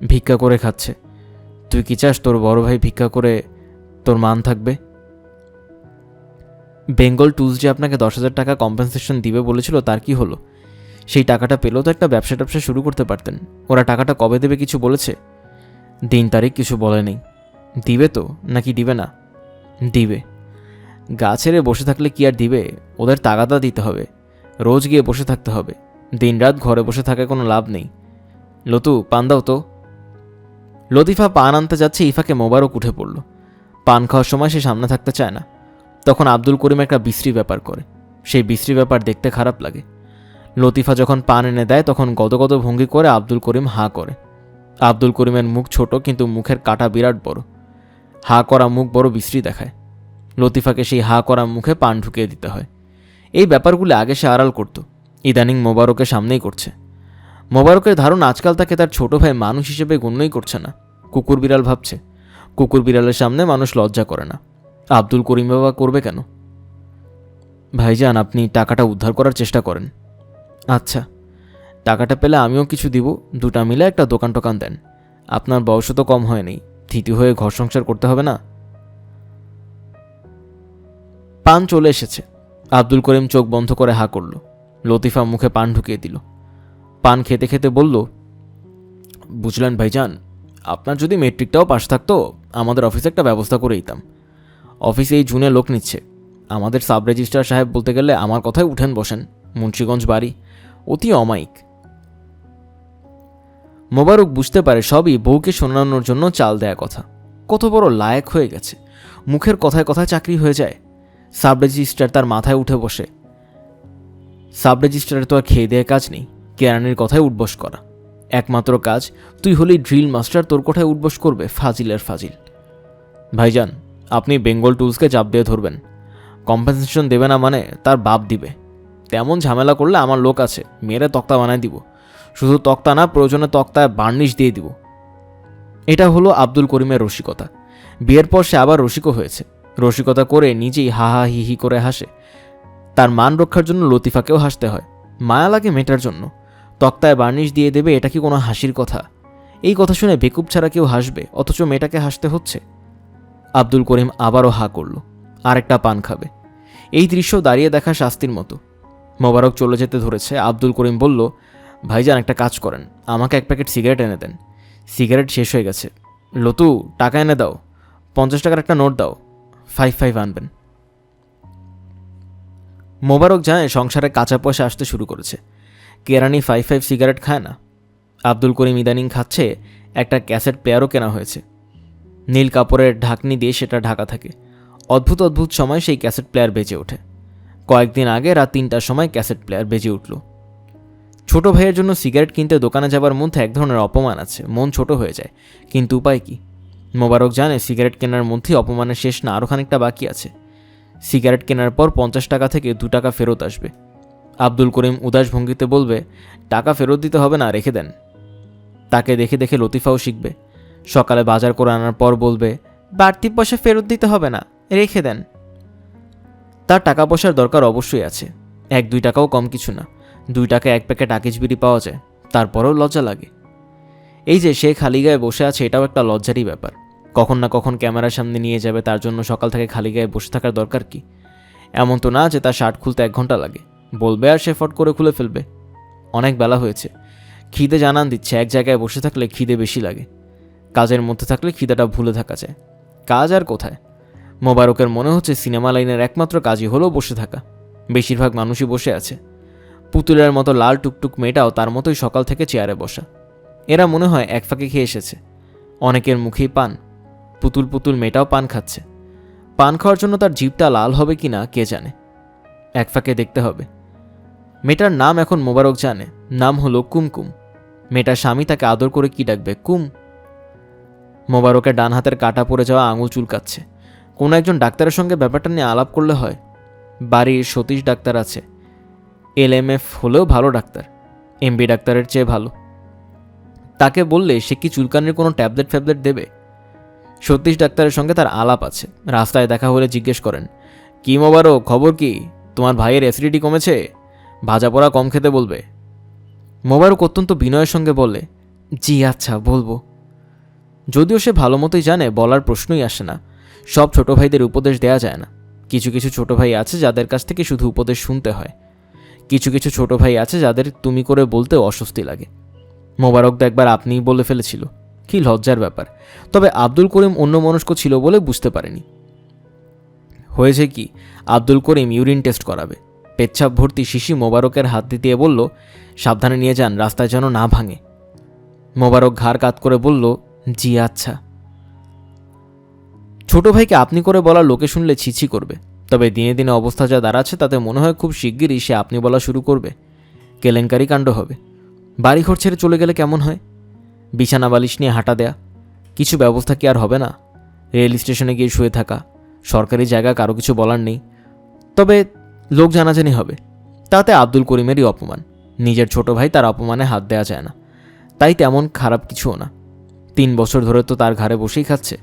Speaker 1: ভিক্ষা করে খাচ্ছে। তুই কি চাস তোর বড় ভাই ভিক্ষা করে তোর মান থাকবে? বেঙ্গল টুলস যে আপনাকে 10,000 টাকা কম্পেনসেশন দিবে বলেছিল, তার কি হলো? সেই টাকাটা পেলেও তো একটা ব্যবসা শুরু করতে পারতেন। ওরা টাকাটা কবে দেবে কিছু বলেছে? দিন তারিখ কিছু বলে নেই। দিবে তো, নাকি দিবে না? দিবে। গা ছেড়ে বসে থাকলে কি আর দিবে? ওদের তাগাদা দিতে হবে, রোজ গিয়ে বসে থাকতে হবে। দিনরাত ঘরে বসে থাকায় কোনো লাভ নেই। লতু, পান দাও তো। লতিফা পান আনতে যাচ্ছে, ইফাকে মোবারক উঠে পড়ল। পান খাওয়ার সময় সে সামনে থাকতে চায় না। তখন আব্দুল করিম একটা বিশ্রী ব্যাপার করে। সেই বিশ্রী ব্যাপার দেখতে খারাপ লাগে। লতিফা যখন পান এনে দেয় তখন গদগদ ভঙ্গি করে আব্দুল করিম হাঁ করে। আব্দুল করিমের মুখ ছোট, কিন্তু মুখের কাঁটা বিরাট বড়। হাঁ করা মুখ বড় বিশ্রী দেখায়। লতিফাকে সেই হাঁ করা মুখে পান ঢুকিয়ে দিতে হয়। এই ব্যাপারগুলো আগে সে আড়াল করত, ইদানিং মোবারকের সামনেই করছে। মোবারকের ধারণা আজকাল তাকে তার ছোট ভাই মানুষ হিসেবে গণ্যই করছে না, কুকুর বিড়াল ভাবছে। কুকুর বিড়ালের সামনে মানুষ লজ্জা করে না। আব্দুল করিম বাবা করবে কেন? ভাইজান, আপনি টাকাটা উদ্ধার করার চেষ্টা করেন। আচ্ছা, টাকাটা পেলে আমিও কিছু দিব। 2টা মিলে একটা দোকান টোকান দেন। আপনার বয়সও তো কম হয়নি, থিতু হয়ে ঘর সংসার করতে হবে না? পান চলে এসেছে। আব্দুল করিম চোখ বন্ধ করে হাঁ করল। লতিফা মুখে পান ঢুকিয়ে দিল। পান খেতে খেতে বলল, বুঝলেন ভাইজান, আপনার যদি মেট্রিকটাও পাশ থাকতো, আমাদের অফিসে একটা ব্যবস্থা করে দিতাম। অফিসে এই জুনে লোক নিচ্ছে। আমাদের সাব রেজিস্ট্রার সাহেব বলতে গেলে আমার কথায় উঠেন বসেন, মুন্সিগঞ্জ বাড়ি, অতি অমায়িক। মোবারক বুঝতে পারে সবই বউকে শোনানোর জন্য চাল দেয়া কথা। কত বড় লায়েক হয়ে গেছে, মুখের কথায় কথায় চাকরি হয়ে যায়। সাব রেজিস্ট্রার তার মাথায় উঠে বসে। সাব রেজিস্ট্রারের তো আর খেয়ে দেয়া কাজ নেই, কেরানির কথায় উঠবস করা একমাত্র কাজ। তুই হলি ড্রিল মাস্টার, তোর কথায় উঠবস করবে ফাজিলের ফাজিল। ভাইজান, আপনি বেঙ্গল টুলসকে চাপ দিয়ে ধরবেন। কম্পেনসেশন দেবে না মানে তার বাপ দিবে। তেমন ঝামেলা করলে আমার লোক আছে, মেয়েরা তক্তা বানায় দিব। শুধু তক্তা না, প্রয়োজনে তক্তায় বার্নিশ দিয়ে দিব। এটা হলো আব্দুল করিমের রসিকতা। বিয়ের পর সে আবার রসিকও হয়েছে। রসিকতা করে নিজেই হা হা হি হি করে হাসে। তার মান রক্ষার জন্য লতিফাকেও হাসতে হয়, মায়া লাগে মেটার জন্য। তক্তায় বার্নিশ দিয়ে দেবে, এটা কি কোনো হাসির কথা? এই কথা শুনে বেকুব ছাড়া কেউ হাসবে, অথচ মেয়েটাকে হাসতে হচ্ছে। আব্দুল করিম আবারও হা করল, আরেকটা পান খাবে। এই দৃশ্য দাঁড়িয়ে দেখা শাস্তির মতো। মোবারক চলে যেতে ধরেছে। আব্দুল করিম বলল, ভাইজান একটা কাজ করেন, আমাকে 1 প্যাকেট সিগারেট এনে দেন। সিগারেট শেষ হয়ে গেছে। লতু, টাকা এনে দাও। 50 টাকার একটা নোট দাও। 5 আনবেন। মোবারক জানে সংসারে কাঁচা পয়সা আসতে শুরু করেছে। কেরানি 5 সিগারেট খায় না। আব্দুল করিম ইদানিং খাচ্ছে। একটা ক্যাসেট প্লেয়ারও কেনা হয়েছে, নীল কাপড়ের ঢাকনি দিয়ে সেটা ঢাকা থাকে। অদ্ভুত অদ্ভুত সময় সেই ক্যাসেট প্লেয়ার বেজে ওঠে। কয়েকদিন আগে রাত 3টার সময় ক্যাসেট প্লেয়ার বেজে উঠল। ছোট ভাইয়ের জন্য সিগারেট কিনতে দোকানে যাবার মধ্যে এক ধরনের অপমান আছে, মন ছোট হয়ে যায়। কিন্তু উপায় কি? মোবারক জানে সিগারেট কেনার মধ্যেই অপমানের শেষ না, আরও খানিকটা বাকি আছে। সিগারেট কেনার পর 50 টাকা থেকে 2 টাকা ফেরত আসবে। আব্দুল করিম উদাস ভঙ্গিতে বলবে, টাকা ফেরত দিতে হবে না, রেখে দেন। তাকে দেখে দেখে লতিফাও শিখবে। সকালে বাজার করে আনার পর বলবে, বাড়তি পয়সা ফেরত দিতে হবে না, রেখে দেন। তার টাকা পয়সার দরকার অবশ্যই আছে। 1-2 টাকাও কম কিছু না। 2 টাকায় 1 প্যাকেট আকিজ বিড়ি পাওয়া যায়। তারপরেও লজ্জা লাগে। এই যে সে খালি গায়ে বসে আছে, এটাও একটা লজ্জারই ব্যাপার। কখন না কখন ক্যামেরার সামনে নিয়ে যাবে, তার জন্য সকাল থেকে খালি গায়ে বসে থাকার দরকার কি? এমন তো না যে তার শার্ট খুলতে 1 ঘন্টা লাগে। বলবে আর সে ফট করে খুলে ফেলবে। অনেক বেলা হয়েছে, খিদে জানান দিচ্ছে। এক জায়গায় বসে থাকলে খিদে বেশি লাগে, কাজের মধ্যে থাকলে খিদেটা ভুলে থাকা যায়। কাজ আর কোথায়? মোবারকের মনে হচ্ছে সিনেমা লাইনের একমাত্র কাজই হলো বসে থাকা। বেশিরভাগ মানুষই বসে আছে। পুতুলের মতো লাল টুকটুক মেয়েটাও তার মতোই সকাল থেকে চেয়ারে বসা। এরা মনে হয় এক ফাঁকে খেয়ে এসেছে। অনেকের মুখেই পান। পুতুল পুতুল মেয়েটাও পান খাচ্ছে। পান খাওয়ার জন্য তার জিভটা লাল হবে কিনা কে জানে। এক ফাঁকে দেখতে হবে। মেয়েটার নাম এখন মোবারক জানে, নাম হলো কুমকুম। মেয়েটার স্বামী তাকে আদর করে কি ডাকবে? কুম। মোবারকের ডান হাতের কাটা পড়ে যাওয়া আঙুল চুলকাচ্ছে। কোনো একজন ডাক্তারের সঙ্গে ব্যাপারটা নিয়ে আলাপ করলে হয়। বাড়ির সতীশ ডাক্তার আছে, LMF হলেও ভালো ডাক্তার, MB ডাক্তারের চেয়ে ভালো। তাকে বললে সে কি চুলকানির কোনো ট্যাবলেট ফ্যাবলেট দেবে? সতীশ ডাক্তারের সঙ্গে তার আলাপ আছে। রাস্তায় দেখা হলে জিজ্ঞেস করেন, কি মোবারক, খবর কি? তোমার ভাইয়ের অ্যাসিডিটি কমেছে? ভাজা পোড়া কম খেতে বলবে। মোবারক অত্যন্ত বিনয়ের সঙ্গে বলে, জি আচ্ছা বলবো। যদিও সে ভালো মতোই জানে বলার প্রশ্নই আসে না। সব ছোট ভাইদের উপদেশ দেয়া যায় না। কিছু কিছু ছোট ভাই আছে যাদের কাছ থেকে শুধু উপদেশ শুনতে হয়। কিছু কিছু ছোট ভাই আছে যাদের তুমি করে বলতে অস্বস্তি লাগে। মোবারক তো একবার আপনিই বলে ফেলেছিল, কি লজ্জার ব্যাপার। তবে আব্দুল করিম অন্যমনস্ক ছিল বলে বুঝতে পারেনি। হয়েছে কি, আব্দুল করিম ইউরিন টেস্ট করাবে। পেচ্ছাপ ভর্তি শিশি মোবারকের হাত দিয়ে বলল, সাবধানে নিয়ে যান, রাস্তায় যেন না ভাঙে। মোবারক ঘাড় কাত করে বলল, জি আচ্ছা। ছোট ভাইকে আপনি করে বলার লোকে শুনলে ছিছি করবে। তবে দিনে দিনে অবস্থা যা দাঁড়াচ্ছে তাতে মনে হয় খুব শিগগিরই সে আপনি বলা শুরু করবে। কেলেঙ্কারি কাণ্ড হবে। বাড়িঘর ছেড়ে চলে গেলে কেমন হয়? বিছানা বালিশ নিয়ে হাঁটা দেয়া, কিছু ব্যবস্থা কি আর হবে না? রেল স্টেশনে গিয়ে শুয়ে থাকা, সরকারি জায়গা, কারো কিছু বলার নেই। তবে লোক জানাজানি হবে, তাতে আব্দুল করিমেরই অপমান। নিজের ছোট ভাই, তার অপমানে হাত দেওয়া যায় না। তাই তেমন খারাপ কিছুও না। 3 বছর ধরে তো তার ঘাড়ে বসেই খাচ্ছে।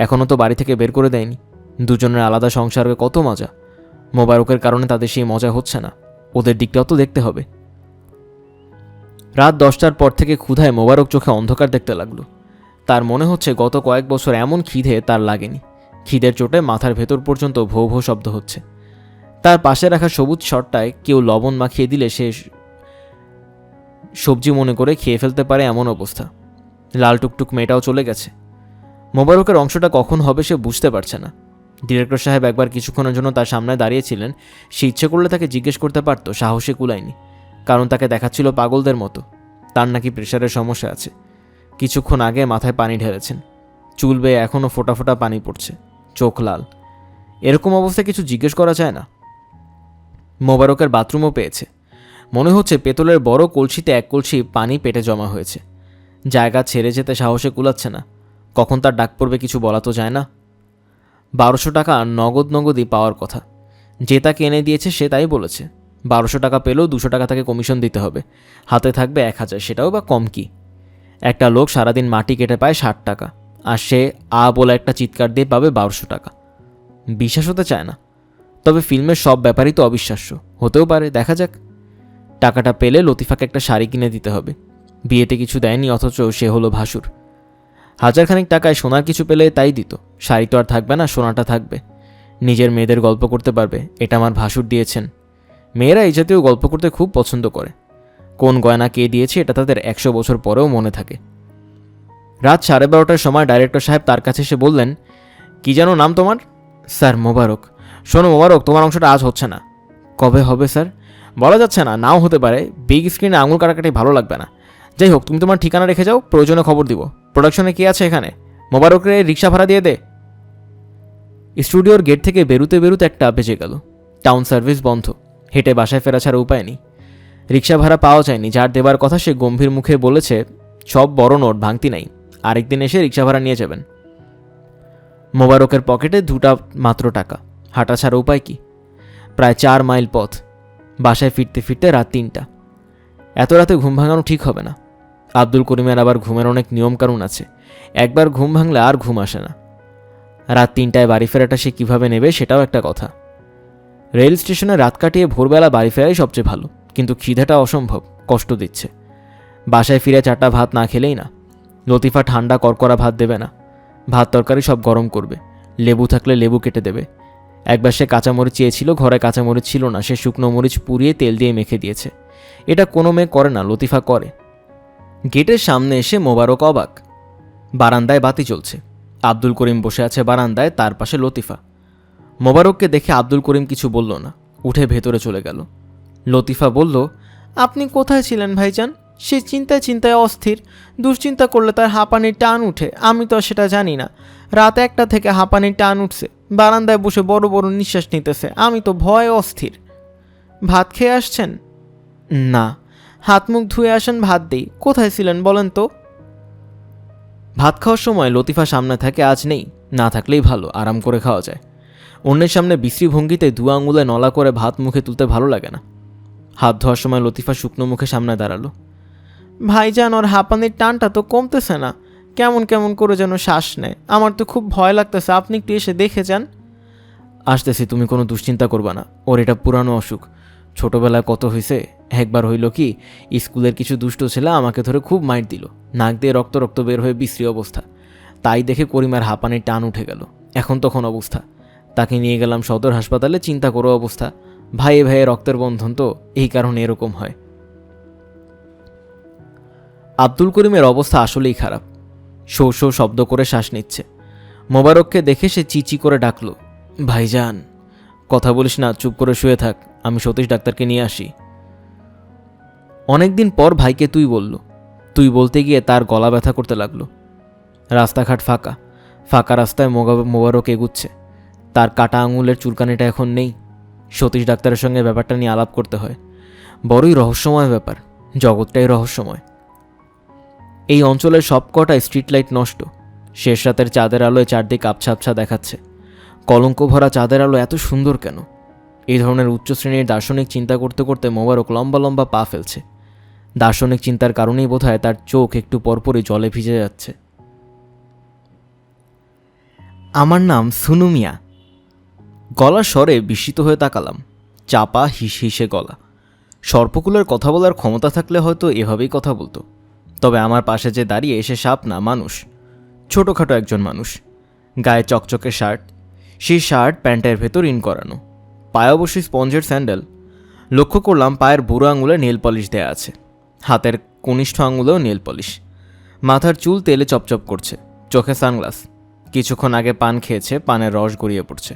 Speaker 1: এখনও তো বাড়ি থেকে বের করে দেয়নি। দুজনের আলাদা সংসারে কত মজা। মোবারকের কারণে তাদের সেই মজা হচ্ছে না। ওদের দিকটাও তো দেখতে হবে। রাত 10টার পর থেকে ক্ষুধায় মোবারক চোখে অন্ধকার দেখতে লাগলো। তার মনে হচ্ছে গত কয়েক বছর এমন খিদে তার লাগেনি। খিদের চোটে মাথার ভেতর পর্যন্ত ভৌ ভৌ শব্দ হচ্ছে। তার পাশে রাখা সবুজ শটটায় কেউ লবণ মাখিয়ে দিলে সে সবজি মনে করে খেয়ে ফেলতে পারে, এমন অবস্থা। লাল টুকটুক মেয়েটাও চলে গেছে। মোবারকের অংশটা কখন হবে সে বুঝতে পারছে না। ডিরেক্টর সাহেব একবার কিছুক্ষণের জন্য তার সামনে দাঁড়িয়েছিলেন। সে ইচ্ছে করলে তাকে জিজ্ঞেস করতে পারত, সাহসে কুলায়নি। কারণ তাকে দেখাচ্ছিল পাগলদের মতো। তার নাকি প্রেশারের সমস্যা আছে। কিছুক্ষণ আগে মাথায় পানি ঢেলেছেন, চুল বেয়ে এখনও ফোটা ফোটা পানি পড়ছে, চোখ লাল। এরকম অবস্থায় কিছু জিজ্ঞেস করা যায় না। মোবারকের বাথরুমও পেয়েছে। মনে হচ্ছে পেতলের বড় কলসিতে 1 কলসি পানি পেটে জমা হয়েছে। জায়গা ছেড়ে যেতে সাহসে কুলাচ্ছে না। কখন তার ডাক পড়বে কিছু বলা তো যায় না। 1200 টাকা নগদই পাওয়ার কথা। যে তাকে এনে দিয়েছে সে তাই বলেছে। 1200 টাকা পেলেও 200 টাকা তাকে কমিশন দিতে হবে। হাতে থাকবে 1000, সেটাও বা কম কি? একটা লোক সারাদিন মাটি কেটে পায় 60 টাকা, আর সে বলে একটা চিৎকার দিয়ে পাবে 1200 টাকা। বিশ্বাস হতে চায় না। তবে ফিল্মের সব ব্যাপারই তো অবিশ্বাস্য। হতেও পারে, দেখা যাক। টাকাটা পেলে লতিফাকে একটা শাড়ি কিনে দিতে হবে। বিয়েতে কিছু দেয়নি, অথচ সে হলো ভাসুর। 1000 খানিক টাকায় সোনার কিছু পেলে তাই দিত। শাড়ি তো আর থাকবে না, সোনাটা থাকবে। নিজের মেয়েদের গল্প করতে পারবে, এটা আমার ভাসুর দিয়েছেন। মেয়েরা এই জাতীয় গল্প করতে খুব পছন্দ করে। কোন গয়না কে দিয়েছে এটা তাদের 100 বছর পরেও মনে থাকে। রাত 12:30টার সময় ডাইরেক্টর সাহেব তার কাছে এসে বললেন, কি যেন নাম তোমার? স্যার মোবারক। শোনো মোবারক, তোমার অংশটা আজ হচ্ছে না। কবে হবে স্যার? বলা যাচ্ছে না, নাও হতে পারে। বিগ স্ক্রিনে আঙুল কাটাকাটি ভালো লাগবে না। যাই হোক, তুমি তোমার ঠিকানা রেখে যাও, প্রয়োজনে খবর দিব। প্রোডাকশনে কে আছে এখানে? মোবারকরে রিক্সা ভাড়া দিয়ে দে। স্টুডিওর গেট থেকে বেরুতে বেরুতে 1টা বেজে গেল। টাউন সার্ভিস বন্ধ। হেঁটে বাসায় ফেরা ছাড়া উপায় নেই। রিক্সা ভাড়া পাওয়া যায়নি। যার দেবার কথা সে গম্ভীর মুখে বলেছে, সব বড় নোট, ভাঙতি নাই, আরেকদিন এসে রিক্সা ভাড়া নিয়ে যাবেন। মোবারকের পকেটে 2টা মাত্র টাকা। হাঁটা ছাড়া উপায় কি? প্রায় 4 মাইল পথ। বাসায় ফিরতে ফিরতে রাত 3টা। এত রাতে ঘুম ভাঙানো ঠিক হবে না। আব্দুল করিমের আবার ঘুমের অনেক নিয়মকানুন আছে। একবার ঘুম ভাঙলে আর ঘুম আসে না। রাত 3টায় বাড়ি ফেরাটা সে কীভাবে নেবে সেটাও একটা কথা। রেল স্টেশনে রাত কাটিয়ে ভোরবেলা বাড়ি ফেরাই সবচেয়ে ভালো, কিন্তু খিদেটা অসম্ভব, কষ্ট দিচ্ছে। বাসায় ফিরে 4টা ভাত না খেলেই না। লতিফা ঠান্ডা করকরা ভাত দেবে না, ভাত তরকারি সব গরম করবে, লেবু থাকলে লেবু কেটে দেবে। একবার সে কাঁচামরিচ চেয়েছিল, ঘরে কাঁচামরিচ ছিল না, সে শুকনো মরিচ পুড়িয়ে তেল দিয়ে মেখে দিয়েছে। এটা কোনো মেয়ে করে না, লতিফা করে। গেটের সামনে এসে মোবারক অবাক। বারান্দায় বাতি জ্বলছে, আব্দুল করিম বসে আছে বারান্দায়, তার পাশে লতিফা। মোবারককে দেখে আব্দুল করিম কিছু বলল না, উঠে ভেতরে চলে গেল। লতিফা বলল, আপনি কোথায় ছিলেন ভাইজান? সে চিন্তায় চিন্তায় অস্থির, দুশ্চিন্তা করলে তার হাঁপানির টান উঠে। আমি তো সেটা জানি না, রাত 1টা থেকে হাঁপানির টান উঠছে, বারান্দায় বসে বড় বড় নিঃশ্বাস নিতেছে। আমি তো ভয়ে অস্থির। ভাত খেয়ে আসছেন? না। হাত মুখ ধুয়ে আসেন, ভাত দিই। কোথায় ছিলেন বলেন তো? ভাত খাওয়ার সময় লতিফা সামনে থাকে, আজ নেই, না থাকলেই ভালো, আরাম করে খাওয়া যায়। অন্যের সামনে বিশ্রী ভঙ্গিতে 2 আঙুলে নলা করে ভাত মুখে তুলতে ভালো লাগে না। হাত ধোয়ার সময় লতিফা শুকনো মুখে সামনে দাঁড়ালো। ভাইজান, ওর হাঁপানির টানটা তো কমতেছে না, কেমন কেমন করে যেন শ্বাস নেয়। আমার তো খুব ভয় লাগতেছে, আপনি একটু এসে দেখে যান। আসতেছি, তুমি কোনো দুশ্চিন্তা করবা না, ওর এটা পুরানো অসুখ। ছোটবেলায় কত হয়েছে। একবার হইল কি, স্কুলের কিছু দুষ্ট ছেলে আমাকে ধরে খুব মাইর দিল, নাক দিয়ে রক্ত রক্ত বের হয়ে বিশ্রী অবস্থা। তাই দেখে করিমার হাঁপানির টান উঠে গেল, এখন তখন অবস্থা। তাকে নিয়ে গেলাম সদর হাসপাতালে, চিন্তা করো অবস্থা। ভাইয়ে ভাইয়ে রক্তের বন্ধন তো, এই কারণে এরকম হয়। আব্দুল করিমের অবস্থা আসলেই খারাপ, শো শো শব্দ করে শ্বাস নিচ্ছে। মোবারককে দেখে সে চিচি করে ডাকলো, ভাইজান। কথা বলিস না, চুপ করে শুয়ে থাক, আমি সতীশ ডাক্তারকে নিয়ে আসি। অনেকদিন পর ভাইকে তুই বলল। তুই বলতে গিয়ে তার গলা ব্যথা করতে লাগলো। রাস্তাঘাট ফাঁকা, ফাঁকা রাস্তায় মোবারক এগুচ্ছে। তার কাটা আঙুলের চুলকানিটা এখন নেই। সতীশ ডাক্তারের সঙ্গে ব্যাপারটা নিয়ে আলাপ করতে হয়। বড়ই রহস্যময় ব্যাপার, জগৎটাই রহস্যময়। এই অঞ্চলের সবকটা স্ট্রিট লাইট নষ্ট। শেষ রাতের চাঁদের আলোয় চারদিক আবছা আবছা দেখাচ্ছে। কলঙ্ক ভরা চাঁদের আলো এত সুন্দর কেন? এই ধরনের উচ্চ শ্রেণীর দার্শনিক চিন্তা করতে করতে মোবারক লম্বা লম্বা পা ফেলছে। দার্শনিক চিন্তার কারণেই বোধহয় তার চোখ একটু পরপরই জলে ভিজে যাচ্ছে। আমার নাম সুনু মিয়া। গলার স্বরে বিস্মিত হয়ে তাকালাম। চাপা হিসহিসে গলা। সর্পকুলের কথা বলার ক্ষমতা থাকলে হয়তো এভাবেই কথা বলতো। তবে আমার পাশে যে দাঁড়িয়ে এসে সাপ না, মানুষ, ছোটোখাটো একজন মানুষ। গায়ে চকচকে শার্ট, সেই শার্ট প্যান্টের ভেতর ইন করানো, পায়ে অবশ্যই স্পঞ্জের স্যান্ডেল। লক্ষ্য করলাম পায়ের বুড়ো আঙুলে নেল পলিশ দেয়া আছে, হাতের কনিষ্ঠ আঙুলেও নেল পলিশ। মাথার চুল তেলে চপচপ করছে, চোখে সানগ্লাস। কিছুক্ষণ আগে পান খেয়েছে, পানের রস গড়িয়ে পড়ছে।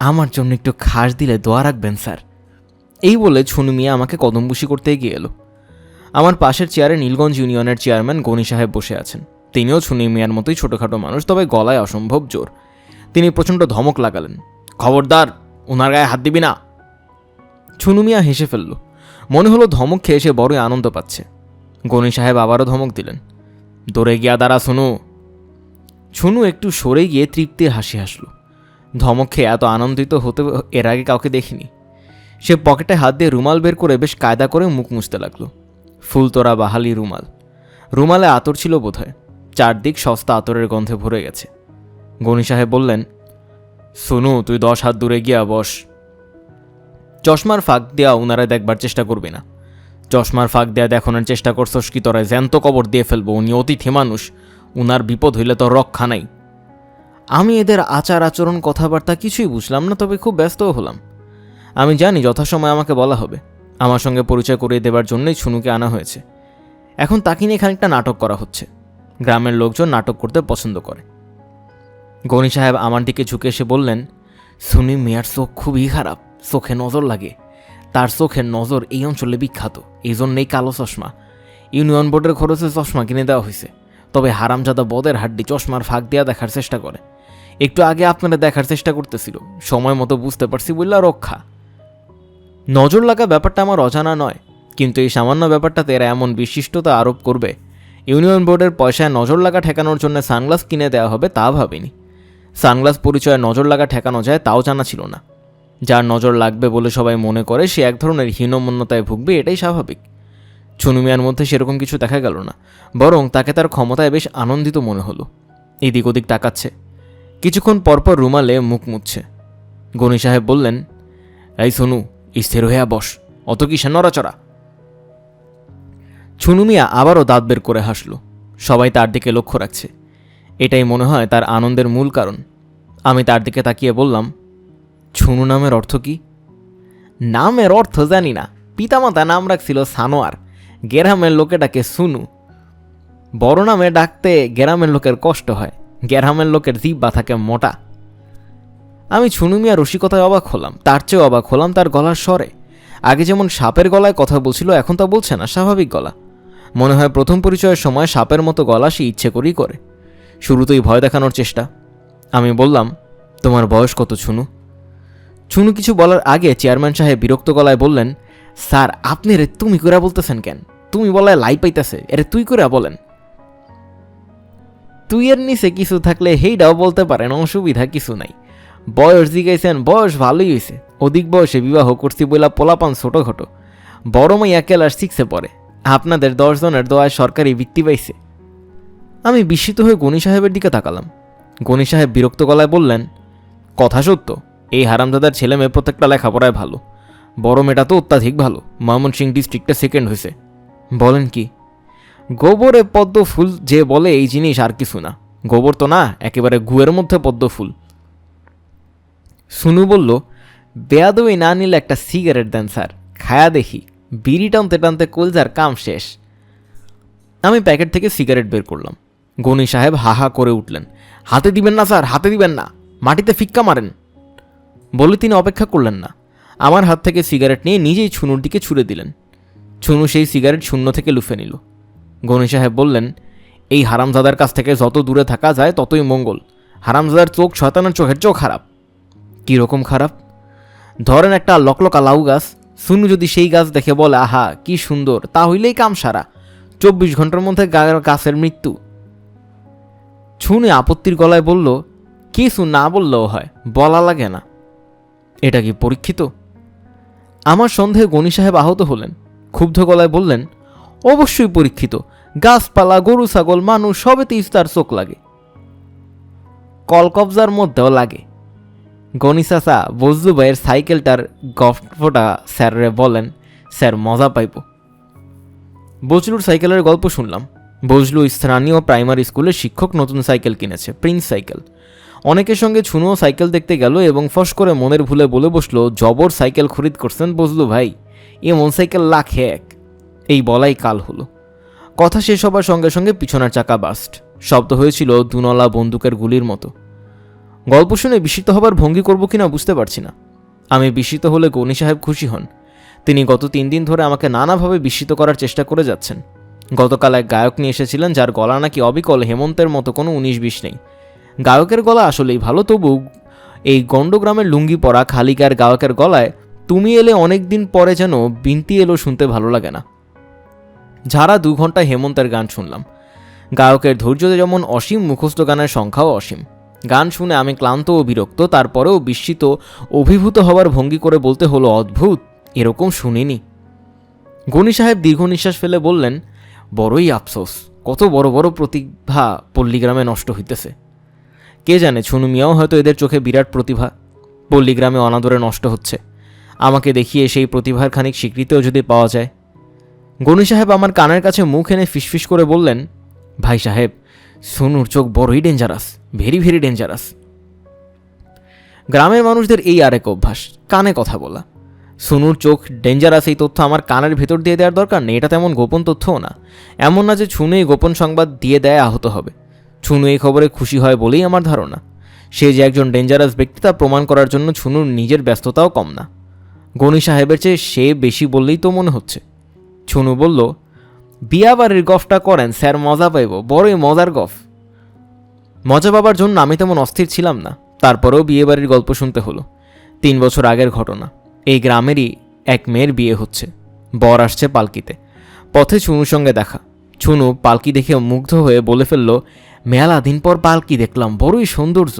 Speaker 1: আমার জন্য একটু খাস দিলে দোয়া রাখবেন স্যার। এই বলে ছুনু মিয়া আমাকে কদমবুসি করতে এগিয়ে এলো। আমার পাশের চেয়ারে নীলগঞ্জ ইউনিয়নের চেয়ারম্যান গনি সাহেব বসে আছেন। তিনিও ছুনু মিয়ার মতোই ছোটোখাটো মানুষ, তবে গলায় অসম্ভব জোর। তিনি প্রচণ্ড ধমক লাগালেন, খবরদার, ওনার গায়ে হাত দিবি না। ছুনু মিয়া হেসে ফেলল, মনে হলো ধমক খেয়ে সে বড়ই আনন্দ পাচ্ছে। গনি সাহেব আবারও ধমক দিলেন, দৌড়ে গিয়া দাঁড়া ছুনু। ছুনু একটু সরে গিয়ে তৃপ্তির হাসি হাসল। ধমক খেয়ে এত আনন্দিত হতে এর আগে কাউকে দেখিনি। সে পকেটে হাত দিয়ে রুমাল বের করে বেশ কায়দা করে মুখ মুছতে লাগলো। ফুলতোড়া বাহালি রুমাল, রুমালে আতর ছিল বোধহয়। চারদিক সস্তা আতরের গন্ধে ভরে গেছে। গনি সাহেব বললেন, সুনু, তুই 10 হাত দূরে গিয়া বস। চশমার ফাঁক দেয়া উনারা দেখবার চেষ্টা করবি না। চশমার ফাঁক দেয়া দেখানোর চেষ্টা করছস কি তোরা জ্যান্ত কবর দিয়ে ফেলবো। উনি অতিথি মানুষ, উনার বিপদ হইলে তোর রক্ষা নাই। আমি এদের আচার আচরণ কথাবার্তা কিছুই বুঝলাম না, তবে খুব ব্যস্তও হলাম। আমি জানি যথাসময় আমাকে বলা হবে। আমার সঙ্গে পরিচয় করিয়ে দেবার জন্যই ছুনুকে আনা হয়েছে। এখন তাকে নিয়ে খানিকটা নাটক করা হচ্ছে। গ্রামের লোকজন নাটক করতে পছন্দ করে। গনি সাহেব আমার দিকে ঝুঁকে এসে বললেন, সুনি মিয়ার চোখ খুবই খারাপ, চোখে নজর লাগে। তার চোখের নজর এই অঞ্চলে বিখ্যাত, এই জন্যেই কালো চশমা। ইউনিয়ন বোর্ডের খরচে চশমা কিনে দেওয়া হয়েছে। তবে হারামজাদা বদের হাড্ডি চশমার ফাঁক দিয়া দেখার চেষ্টা করে। একটু আগে আপনারা দেখার চেষ্টা করতেছিল, সময় মতো বুঝতে পারছি বললা রক্ষা। নজর লাগা ব্যাপারটা আমার অজানা নয়, কিন্তু এই সামান্য ব্যাপারটাতে এরা এমন বিশিষ্টতা আরোপ করবে। ইউনিয়ন বোর্ডের পয়সায় নজর লাগা ঠেকানোর জন্য সানগ্লাস কিনে দেওয়া হবে তা ভাবিনি। সানগ্লাস পরিচয়ে নজর লাগা ঠেকানো যায় তাও জানা ছিল না। যার নজর লাগবে বলে সবাই মনে করে সে এক ধরনের হীনমন্যতায় ভুগবে, এটাই স্বাভাবিক। ছুনু মিয়ার মধ্যে সেরকম কিছু দেখা গেল না, বরং তাকে তার ক্ষমতায় বেশ আনন্দিত মনে হলো। এদিক ওদিক তাকাচ্ছে, কিছুক্ষণ পরপর রুমালে মুখ মুছছে। গনি সাহেব বললেন, এই সোনু, স্থির হইয়া বস, অত কিসের নড়াচড়া। ছুনু মিয়া আবারও দাঁত বের করে হাসল। সবাই তার দিকে লক্ষ্য রাখছে, এটাই মনে হয় তার আনন্দের মূল কারণ। আমি তার দিকে তাকিয়ে বললাম, ছুনু নামের অর্থ কি? নামের অর্থ জানি না, পিতামাতা নাম রাখছিল সানোয়ার, গ্রামের লোকে ডাকে সুনু। বড় নামে ডাকতে গ্রামের লোকের কষ্ট হয়, গ্রামের লোকের জিহ্বা থাকে মোটা। আমি ছুনু মিয়া রসিকতায় অবাক হলাম, তার চেয়েও অবাক হলাম তার গলার স্বরে। আগে যেমন সাপের গলায় কথা বলছিল, এখন তা বলছে না, স্বাভাবিক গলা। মনে হয় প্রথম পরিচয়ের সময় সাপের মতো গলা সে ইচ্ছে করেই করে। শুরুতেই ভয় দেখানোর চেষ্টা। আমি বললাম, তোমার বয়স কত ছুনু? ছুনু কিছু বলার আগে চেয়ারম্যান সাহেব বিরক্ত গলায় বললেন, স্যার আপনি রে তুমি করে বলতেছেন কেন? তুমি বলায় লাই পাইতেছে, এরে তুই করে বলেন। তুই এর নিচে কিছু থাকলে হেইটাও বলতে পারেন, অসুবিধা কিছু নাই। বয়স জিগাইছেন, বয়স ভালোই হয়েছে। অধিক বয়সে বিবাহ করছি বইলা পোলাপান ছোটখাটো। বড় মাইয়া ক্লাস 6-এ পড়ে। আপনাদের 10 জনের দোয়ায় সরকারি বৃত্তি পাইছে। আমি বিস্মিত হয়ে গণি সাহেবের দিকে তাকালাম। গণি সাহেব বিরক্ত গলায় বললেন, কথা সত্য, এই হারামজাদার ছেলে মেয়ে প্রত্যেকটা লেখাপড়ায় ভালো। বড় মেয়েটা তো অত্যাধিক ভালো, ময়মনসিংহ ডিস্ট্রিক্টে 2nd হয়েছে। বলেন কি? গোবরে পদ্ম ফুল যে বলে এই জিনিস আর কিছু না। গোবর তো না, একেবারে গুয়ের মধ্যে পদ্ম ফুল। সুনু বলল, বেয়াদবি না নিলে একটা সিগারেট দেন স্যার, খায়া দেখি। বিড়ি টানতে টানতে কলজার কাম শেষ। আমি প্যাকেট থেকে সিগারেট বের করলাম। গণি সাহেব হা হা করে উঠলেন, হাতে দিবেন না স্যার, হাতে দিবেন না, মাটিতে ফিক্কা মারেন। বলে তিনি অপেক্ষা করলেন না, আমার হাত থেকে সিগারেট নিয়ে নিজেই ছুনুর দিকে ছুড়ে দিলেন। ছুনু সেই সিগারেট শূন্য থেকে লুফে নিল। গণি সাহেব বললেন, এই হারামজাদার কাছ থেকে যত দূরে থাকা যায় ততই মঙ্গল। হারামজাদার চোখ শয়তানের চোখের চেয়েও খারাপ। কীরকম খারাপ? ধরেন একটা লকলকা লাউ গাছ, সুনু যদি সেই গাছ দেখে বলে আহা কি সুন্দর, তা হইলেই কাম সারা, 24 ঘন্টার মধ্যে গাছের মৃত্যু। ছুনু আপত্তির গলায় বলল, কিছু না বললেও হয়, বলা লাগে না। এটা কি পরীক্ষিত? আমার সন্দেহে গণি সাহেব আহত হলেন। ক্ষুব্ধ গলায় বললেন, অবশ্যই পরীক্ষিত। গাছপালা, গরু ছাগল, মানুষ সবেতেই তার চোখ লাগে, কলকবজার মধ্যেও লাগে। গণি চাচা বজলু ভাইয়ের সাইকেলটার গল্পটা স্যাররে বলেন, স্যার মজা পাইব। বজলুর সাইকেলের গল্প শুনলাম। বজলু স্থানীয় প্রাইমারি স্কুলের শিক্ষক নতুন সাইকেল কিনেছে, প্রিন্স সাইকেল। অনেকের সঙ্গে ছুনুও সাইকেল দেখতে গেল এবং ফস করে মনের ভুলে বলে বসলো, জবর সাইকেল খরিদ করছেন বজলু ভাই, এমন সাইকেল লাখে এক। এই বলাই কাল হলো। কথা শেষ হবার সঙ্গে সঙ্গে পিছনের চাকা বাস্ট। শব্দ হয়েছিল দুনলা বন্দুকের গুলির মতো। গল্প শুনে বিস্মিত হবার ভঙ্গি করব কিনা বুঝতে পারছি না। আমি বিস্মিত হলে গণি সাহেব খুশি হন। তিনি গত 3 দিন ধরে আমাকে নানাভাবে বিস্মিত করার চেষ্টা করে যাচ্ছেন। গতকাল এক গায়ক নিয়ে এসেছিলেন, যার গলা নাকি অবিকল হেমন্তের মতো কোনো 19-20 নেই। গায়কের গলা আসলেই ভালো, তবু এই গণ্ডগ্রামের লুঙ্গি পরা খালিকার গায়কের গলায় তুমি এলে অনেক দিন পরে যেন বিনতি এলো শুনতে ভালো লাগে না। ঝাড়া 2 ঘন্টা হেমন্তের গান শুনলাম। গায়কের ধৈর্য যেমন অসীম, মুখস্থ গানের সংখ্যাও অসীম। গান শুনে আমি ক্লান্ত ও বিরক্ত, তারপরেও বিস্মিত অভিভূত হওয়ার ভঙ্গি করে বলতে হলো, অদ্ভুত, এরকম শুনিনি। গণি সাহেব দীর্ঘ নিঃশ্বাস ফেলে বললেন, বড়ই আফসোস, কত বড় বড় প্রতিভা পল্লীগ্রামে নষ্ট হইতেছে। কে জানে, ছুনু মিয়াও হয়তো এদের চোখে বিরাট প্রতিভা, পল্লীগ্রামে অনাদরে নষ্ট হচ্ছে। আমাকে দেখিয়ে সেই প্রতিভার খানিক স্বীকৃতিও যদি পাওয়া যায়। গণি সাহেব আমার কানের কাছে মুখ এনে ফিসফিস করে বললেন, ভাই সাহেব, ছুনুর চোখ বড়ই ডেঞ্জারাস, ভেরি ভেরি ডেঞ্জারাস। গ্রামের মানুষদের এই আরেক অভ্যাস, কানে কথা বলা। ছুনুর চোখ ডেঞ্জারাস এই তথ্য আমার কানের ভেতর দিয়ে দেওয়ার দরকার নেই, এটা তেমন গোপন তথ্যও না। এমন না যে ছুনু এই গোপন সংবাদ দিয়ে দেয় আহত হবে। ছুনু এই খবরে খুশি হয় বলেই আমার ধারণা। সে যে একজন ডেঞ্জারাস ব্যক্তি তা প্রমাণ করার জন্য ছুনুর নিজের ব্যস্ততাও কম না। গণি সাহেবের চেয়ে সে বেশি বললেই তো মনে হচ্ছে। ছুনু বলল, বিয়া বাড়ির গফটা করেন স্যার, মজা পাইব, বড়ই মজার গফ। মজা পাবার জন্য আমি তেমন অস্থির ছিলাম না, তারপরেও বিয়ে বাড়ির গল্প শুনতে হলো। 3 বছর আগের ঘটনা। এই গ্রামেরই এক মেয়ের বিয়ে হচ্ছে। বর আসছে পালকিতে। পথে ছুনুর সঙ্গে দেখা। ছুনু পালকি দেখে মুগ্ধ হয়ে বলে ফেলল, মেলা দিন পর পালকি দেখলাম, বড়ই সৌন্দর্য।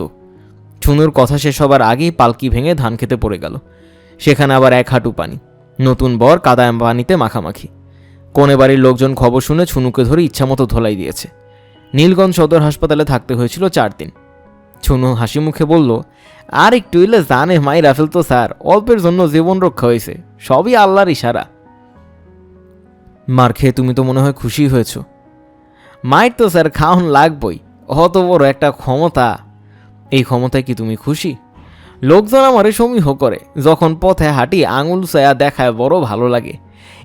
Speaker 1: ছুনুর কথা শেষ হবার আগেই পালকি ভেঙে ধান খেতে পড়ে গেল। সেখানে আবার 1 হাঁটু পানি। নতুন বর কাদায় পানিতে মাখামাখি। কোনে বাড়ির লোকজন খবর শুনে ছুনুকে ধরে ইচ্ছামতো ধোলাই দিয়েছে। নীলগঞ্জ সদর হাসপাতালে থাকতে হয়েছিল 4 দিন। ছুনু হাসি মুখে বলল, আর একটু এলে জানে মাই রাফেল তো স্যার, অল্পের জন্য জীবন রক্ষা হয়েছে, সবই আল্লাহর ইশারা। মার খেয়ে তুমি তো মনে হয় খুশি হয়েছ। মায়ের তো স্যার খাওন লাগবই, অত বড় একটা ক্ষমতা। এই ক্ষমতায় কি তুমি খুশি? লোকজন আমারে সমীহ করে, যখন পথে হাঁটি আঙুল ছায়া দেখায়, বড় ভালো লাগে।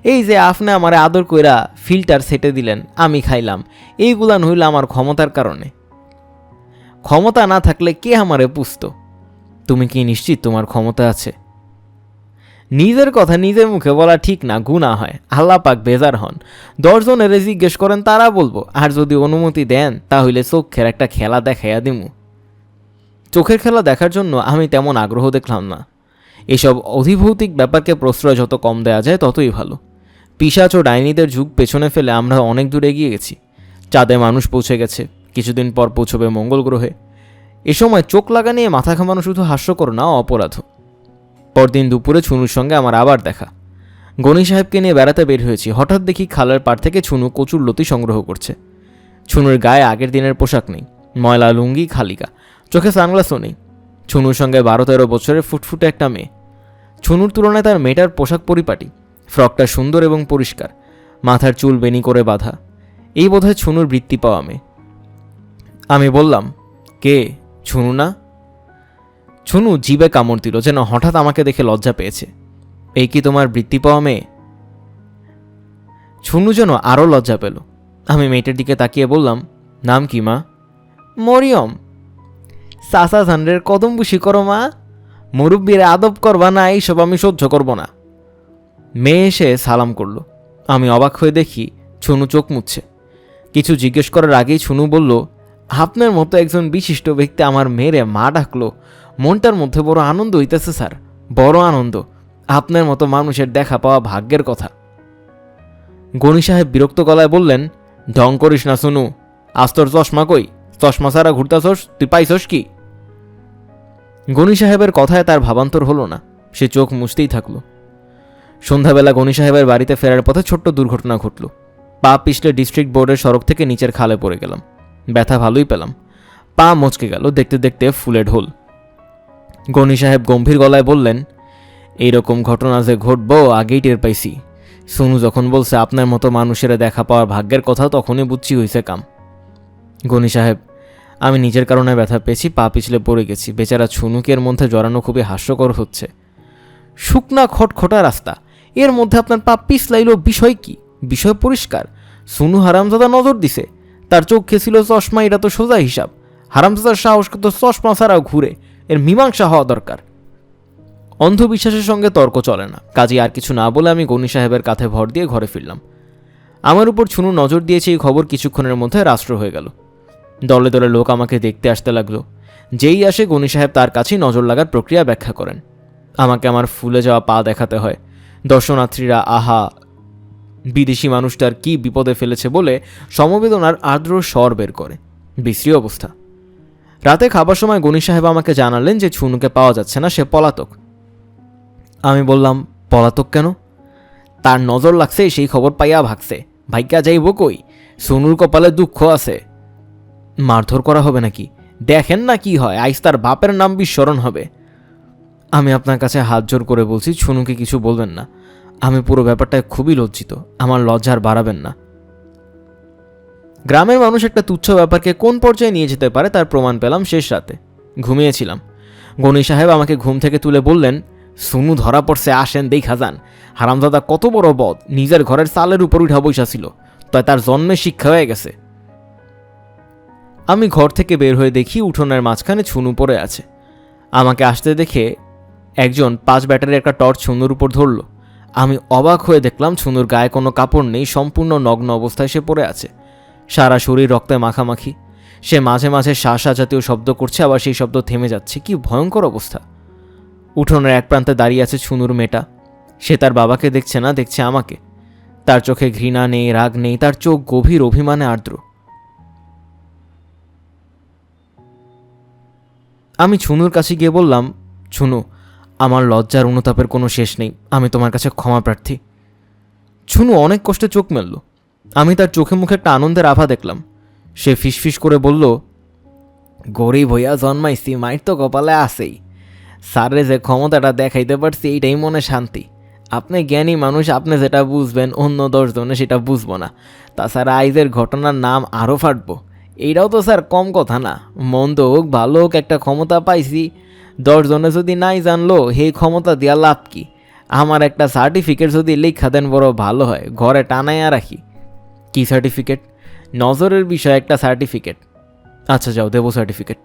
Speaker 1: এই যে আপনি আমারে আদর কইরা ফিল্টার সেটে দিলেন, আমি খাইলাম, এইগুলান হইল আমার ক্ষমতার কারণে। ক্ষমতা না থাকলে কে আমারে পুষত? তুমি কি নিশ্চিত তোমার ক্ষমতা আছে? নিজের কথা নিজের মুখে বলা ঠিক না, গুনাহ হয়, আল্লাহ পাক বেজার হন। 10 জনের জিজ্ঞেস করেন, তারা বলবো। আর যদি অনুমতি দেন তাহলে চোখের একটা খেলা দেখাইয়া দিমু। চোখের খেলা দেখার জন্য আমি তেমন আগ্রহ দেখলাম না। এসব অধিভৌতিক ব্যাপারকে প্রশ্রয় যত কম দেওয়া যায় ততই ভালো। পিশাচ ও ডাইনিদের যুগ পেছনে ফেলে আমরা অনেক দূর এগিয়ে গেছি। চাঁদে মানুষ পৌঁছে গেছে, কিছুদিন পর পৌঁছবে মঙ্গল গ্রহে। এ সময় চোখ লাগা নিয়ে মাথা ঘামানো শুধু হাস্যকর না, অপরাধ। পরদিন দুপুরে ছুনুর সঙ্গে আমার আবার দেখা। গণি সাহেবকে নিয়ে বেড়াতে বের হয়েছি। হঠাৎ দেখি খালের পাড় থেকে ছুনু কচুর লতি সংগ্রহ করছে। ছুনুর গায়ে আগের দিনের পোশাক নেই, ময়লা লুঙ্গি, খালিকা, চোখে সানগ্লাসও নেই। ছুনুর সঙ্গে 12-13 বছরের ফুটফুটে একটা মেয়ে। ছুনুর তুলনায় তার মেয়েটার পোশাক পরিপাটি, ফ্রকটা সুন্দর এবং পরিষ্কার, মাথার চুল বেনি করে বাঁধা। এই বোধহয় ছুনুর বৃত্তি পাওয়া মেয়ে। আমি বললাম, কে? ছুনু না? ছুনু জিবে কামড় দিল, যেন হঠাৎ আমাকে দেখে লজ্জা পেয়েছে। এই কি তোমার বৃত্তি পাওয়া মেয়ে? ছুনু যেন আরও লজ্জা পেল। আমি মেয়েটার দিকে তাকিয়ে বললাম, নাম কি মা? মরিয়ম। সাসা ধানরের কদম বুশি করো মা, মুরব্বীরে আদব করবা না, এইসব আমি সহ্য করব না। মেয়ে এসে সালাম করলো। আমি অবাক হয়ে দেখি ছুনু চোখ মুছছে। কিছু জিজ্ঞেস করার আগেই ছুনু বলল, আপনার মতো একজন বিশিষ্ট ব্যক্তি আমার মেয়েরে মা ডাকলো, মনটার মধ্যে বড় আনন্দ হইতেছে স্যার, বড় আনন্দ। আপনার মতো মানুষের দেখা পাওয়া ভাগ্যের কথা। গণি সাহেব বিরক্ত গলায় বললেন, ঢং করিস না ছুনু, আজ তোর চশমা কই? চশমা ছাড়া ঘুরতাছস, তুই পাইছস কি? গণি সাহেবের কথায় তার ভাবান্তর হলো না, সে চোখ মুছতেই থাকলো। সন্ধ্যাবেলা গণি সাহেবের বাড়িতে ফেরার পথে ছোট্ট দুর্ঘটনা ঘটল। পা পিছলে ডিস্ট্রিক্ট বোর্ডের সড়ক থেকে নিচের খালে পড়ে গেলাম। ব্যথা ভালোই পেলাম। পা মচকে গেল, দেখতে দেখতে ফুলে ঢোল। গণি সাহেব গম্ভীর গলায় বললেন, এইরকম ঘটনা যে ঘটবো আগেই টের পাইছি। সোনু যখন বলছে আপনার মতো মানুষেরা দেখা পাওয়ার ভাগ্যের কথা, তখনই বুঝছি হয়েছে কাম। গণি সাহেব, আমি নিজের কারণে ব্যথা পেয়েছি, পা পিছলে পড়ে গেছি। বেচারা ছুনুকের মধ্যে জড়ানো খুবই হাস্যকর হচ্ছে। শুকনা খটখটা রাস্তা, এর মধ্যে আপনার পা পিছলাইল, বিষয় কি? বিষয় পরিষ্কার, সুনু হারামজাদা নজর দিছে। তার চোখে ছিল চশমা, এটা তো সোজা হিসাব। হারামজাদার সাহস কত চশমা ছাড়াও ঘুরে, এর মীমাংসা হওয়া দরকার। অন্ধবিশ্বাসের সঙ্গে তর্ক চলে না, কাজে আর কিছু না বলে আমি গণি সাহেবের কাঁধে ভর দিয়ে ঘরে ফিরলাম। আমার উপর ছুনু নজর দিয়েছে এই খবর কিছুক্ষণের মধ্যে রাষ্ট্র হয়ে গেল। দলে দলে লোক আমাকে দেখতে আসতে লাগলো। যেই আসে গণি সাহেব তার কাছেই নজর লাগার প্রক্রিয়া ব্যাখ্যা করেন। আমাকে আমার ফুলে যাওয়া পা দেখাতে হয়। দর্শনার্থীরা আহা, বিদেশি মানুষটার কি বিপদে ফেলেছে বলে সমবেদনার আর্দ্র স্বর বের করে। বিশ্রী অবস্থা। রাতে খাবার সময় গণি সাহেব আমাকে জানালেন যে ছুনুকে পাওয়া যাচ্ছে না, সে পলাতক। আমি বললাম, পলাতক কেন? তার নজর লাগছে, সেই খবর পাইয়া ভাগছে। ভাইকা যাইব কই? সোনুর কপালে দুঃখ আছে। মারধর করা হবে নাকি? দেখেন না কি হয়, আইস তার বাপের নাম বিস্মরণ হবে। আমি আপনার কাছে হাত জোর করে বলছি, ছুনুকে কিছু বলবেন না। আমি পুরো ব্যাপারটায় খুবই লজ্জিত, আমার লজ্জার বাড়াবেন না। গ্রামের মানুষ একটা তুচ্ছ ব্যাপারকে কোন পর্যায়ে নিয়ে যেতে পারে তার প্রমাণ পেলাম শেষ রাতে। ঘুমিয়েছিলাম। গণি সাহেব আমাকে ঘুম থেকে তুলে বললেন, সুনু ধরা পড়ছে, আসেন দেখা যান। হারামজাদা কত বড় বদ, নিজের ঘরের চালের উপর উঠা বৈশা ছিল, তাই তার জন্মের শিক্ষা হয়ে গেছে। আমি ঘর থেকে বের হয়ে দেখি উঠোনের মাঝখানে ছুনু পড়ে আছে। আমাকে আসতে দেখে একজন 5 ব্যাটারির একটা টর্চ ছুনুর উপর ধরল। আমি অবাক হয়ে দেখলাম ছুনুর গায়ে কোনো কাপড় নেই, সম্পূর্ণ নগ্ন অবস্থায় সে পড়ে আছে। সারা শরীর রক্তে মাখামাখি। সে মাঝে মাঝে শ্বাসা জাতীয় শব্দ করছে, আবার সেই শব্দ থেমে যাচ্ছে। কি ভয়ঙ্কর অবস্থা। উঠোনের এক প্রান্তে দাঁড়িয়ে আছে ছুনুর মেয়েটা। সে তার বাবাকে দেখছে না, দেখছে আমাকে। তার চোখে ঘৃণা নেই, রাগ নেই, তার চোখ গভীর অভিমানে আর্দ্র। আমি ছুনুর কাছে গিয়ে বললাম, ছুনু, আমার লজ্জার অনুতাপের কোনো শেষ নেই, আমি তোমার কাছে ক্ষমা প্রার্থী। ছুনু অনেক কষ্টে চোখ মেলল। আমি তার চোখে মুখে একটা আনন্দের আভা দেখলাম। সে ফিসফিস করে বলল, গরিব হইয়া জন্মাইছি, মায়ের তো কপালে আসেই। স্যারে যে ক্ষমতাটা দেখাইতে পারছি, এইটাই মনে শান্তি। আপনি জ্ঞানী মানুষ, আপনি যেটা বুঝবেন অন্য 10 জনে সেটা বুঝবো না। তাছাড়া আইজের ঘটনার নাম আরও ফাটবো, এইটাও তো স্যার কম কথা না। মন্দ হোক ভালো হোক একটা ক্ষমতা পাইছি, 10 জনে যদি নাই জানলো সেই ক্ষমতা দিয়া লাভ কি? আমার একটা সার্টিফিকেট যদি লেখা দেন বড় ভালো হয়, ঘরে টানাইয়া রাখি। কি সার্টিফিকেট? নজরের বিষয়ে একটা সার্টিফিকেট। আচ্ছা যাও, দেবো সার্টিফিকেট।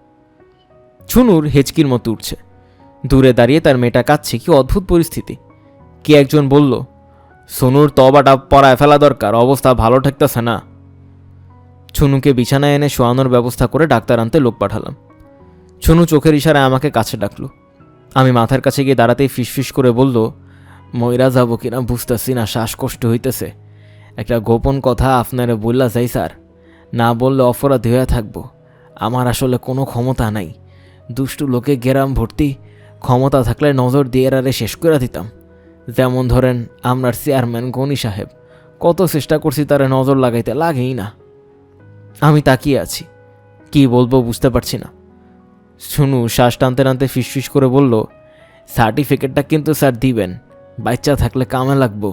Speaker 1: ছুনুর হেঁচকির মতো উঠছে। দূরে দাঁড়িয়ে তার মেয়েটা কাঁদছে। কি অদ্ভুত পরিস্থিতি। কে একজন বলল, সোনুর তবাটা পরায় ফেলা দরকার, অবস্থা ভালো ঠেকতেছে না। ছুনুকে বিছানায় এনে শোয়ানোর ব্যবস্থা করে ডাক্তার আনতে লোক পাঠালাম। ছুনু চোখের ইশারায় আমাকে কাছে ডাকলো। আমি মাথার কাছে গিয়ে দাঁড়াতেই ফিসফিস করে বলল, মইরা যাব কিনা বুঝতেছি না, শ্বাসকষ্ট হইতেছে। একটা গোপন কথা আপনারে বললা যাই স্যার, না বললে অপরাধী হয়ে থাকবো। আমার আসলে কোনো ক্ষমতা নাই। দুষ্টু লোকে গেরাম ভর্তি, ক্ষমতা থাকলে নজর দিয়ে এরারে শেষ করে দিতাম। যেমন ধরেন আমরার চেয়ারম্যান গনি সাহেব, কত চেষ্টা করছি তারে নজর লাগাইতে, লাগেই না। আমি তাকিয়ে আছি, কি বলবো বুঝতে পারছি না। শুনু শ্বাস টানতে টানতে ফিসফিস করে বলল, সার্টিফিকেটটা কিন্তু স্যার দিবেন, বাচ্চা থাকলে কামে লাগবো।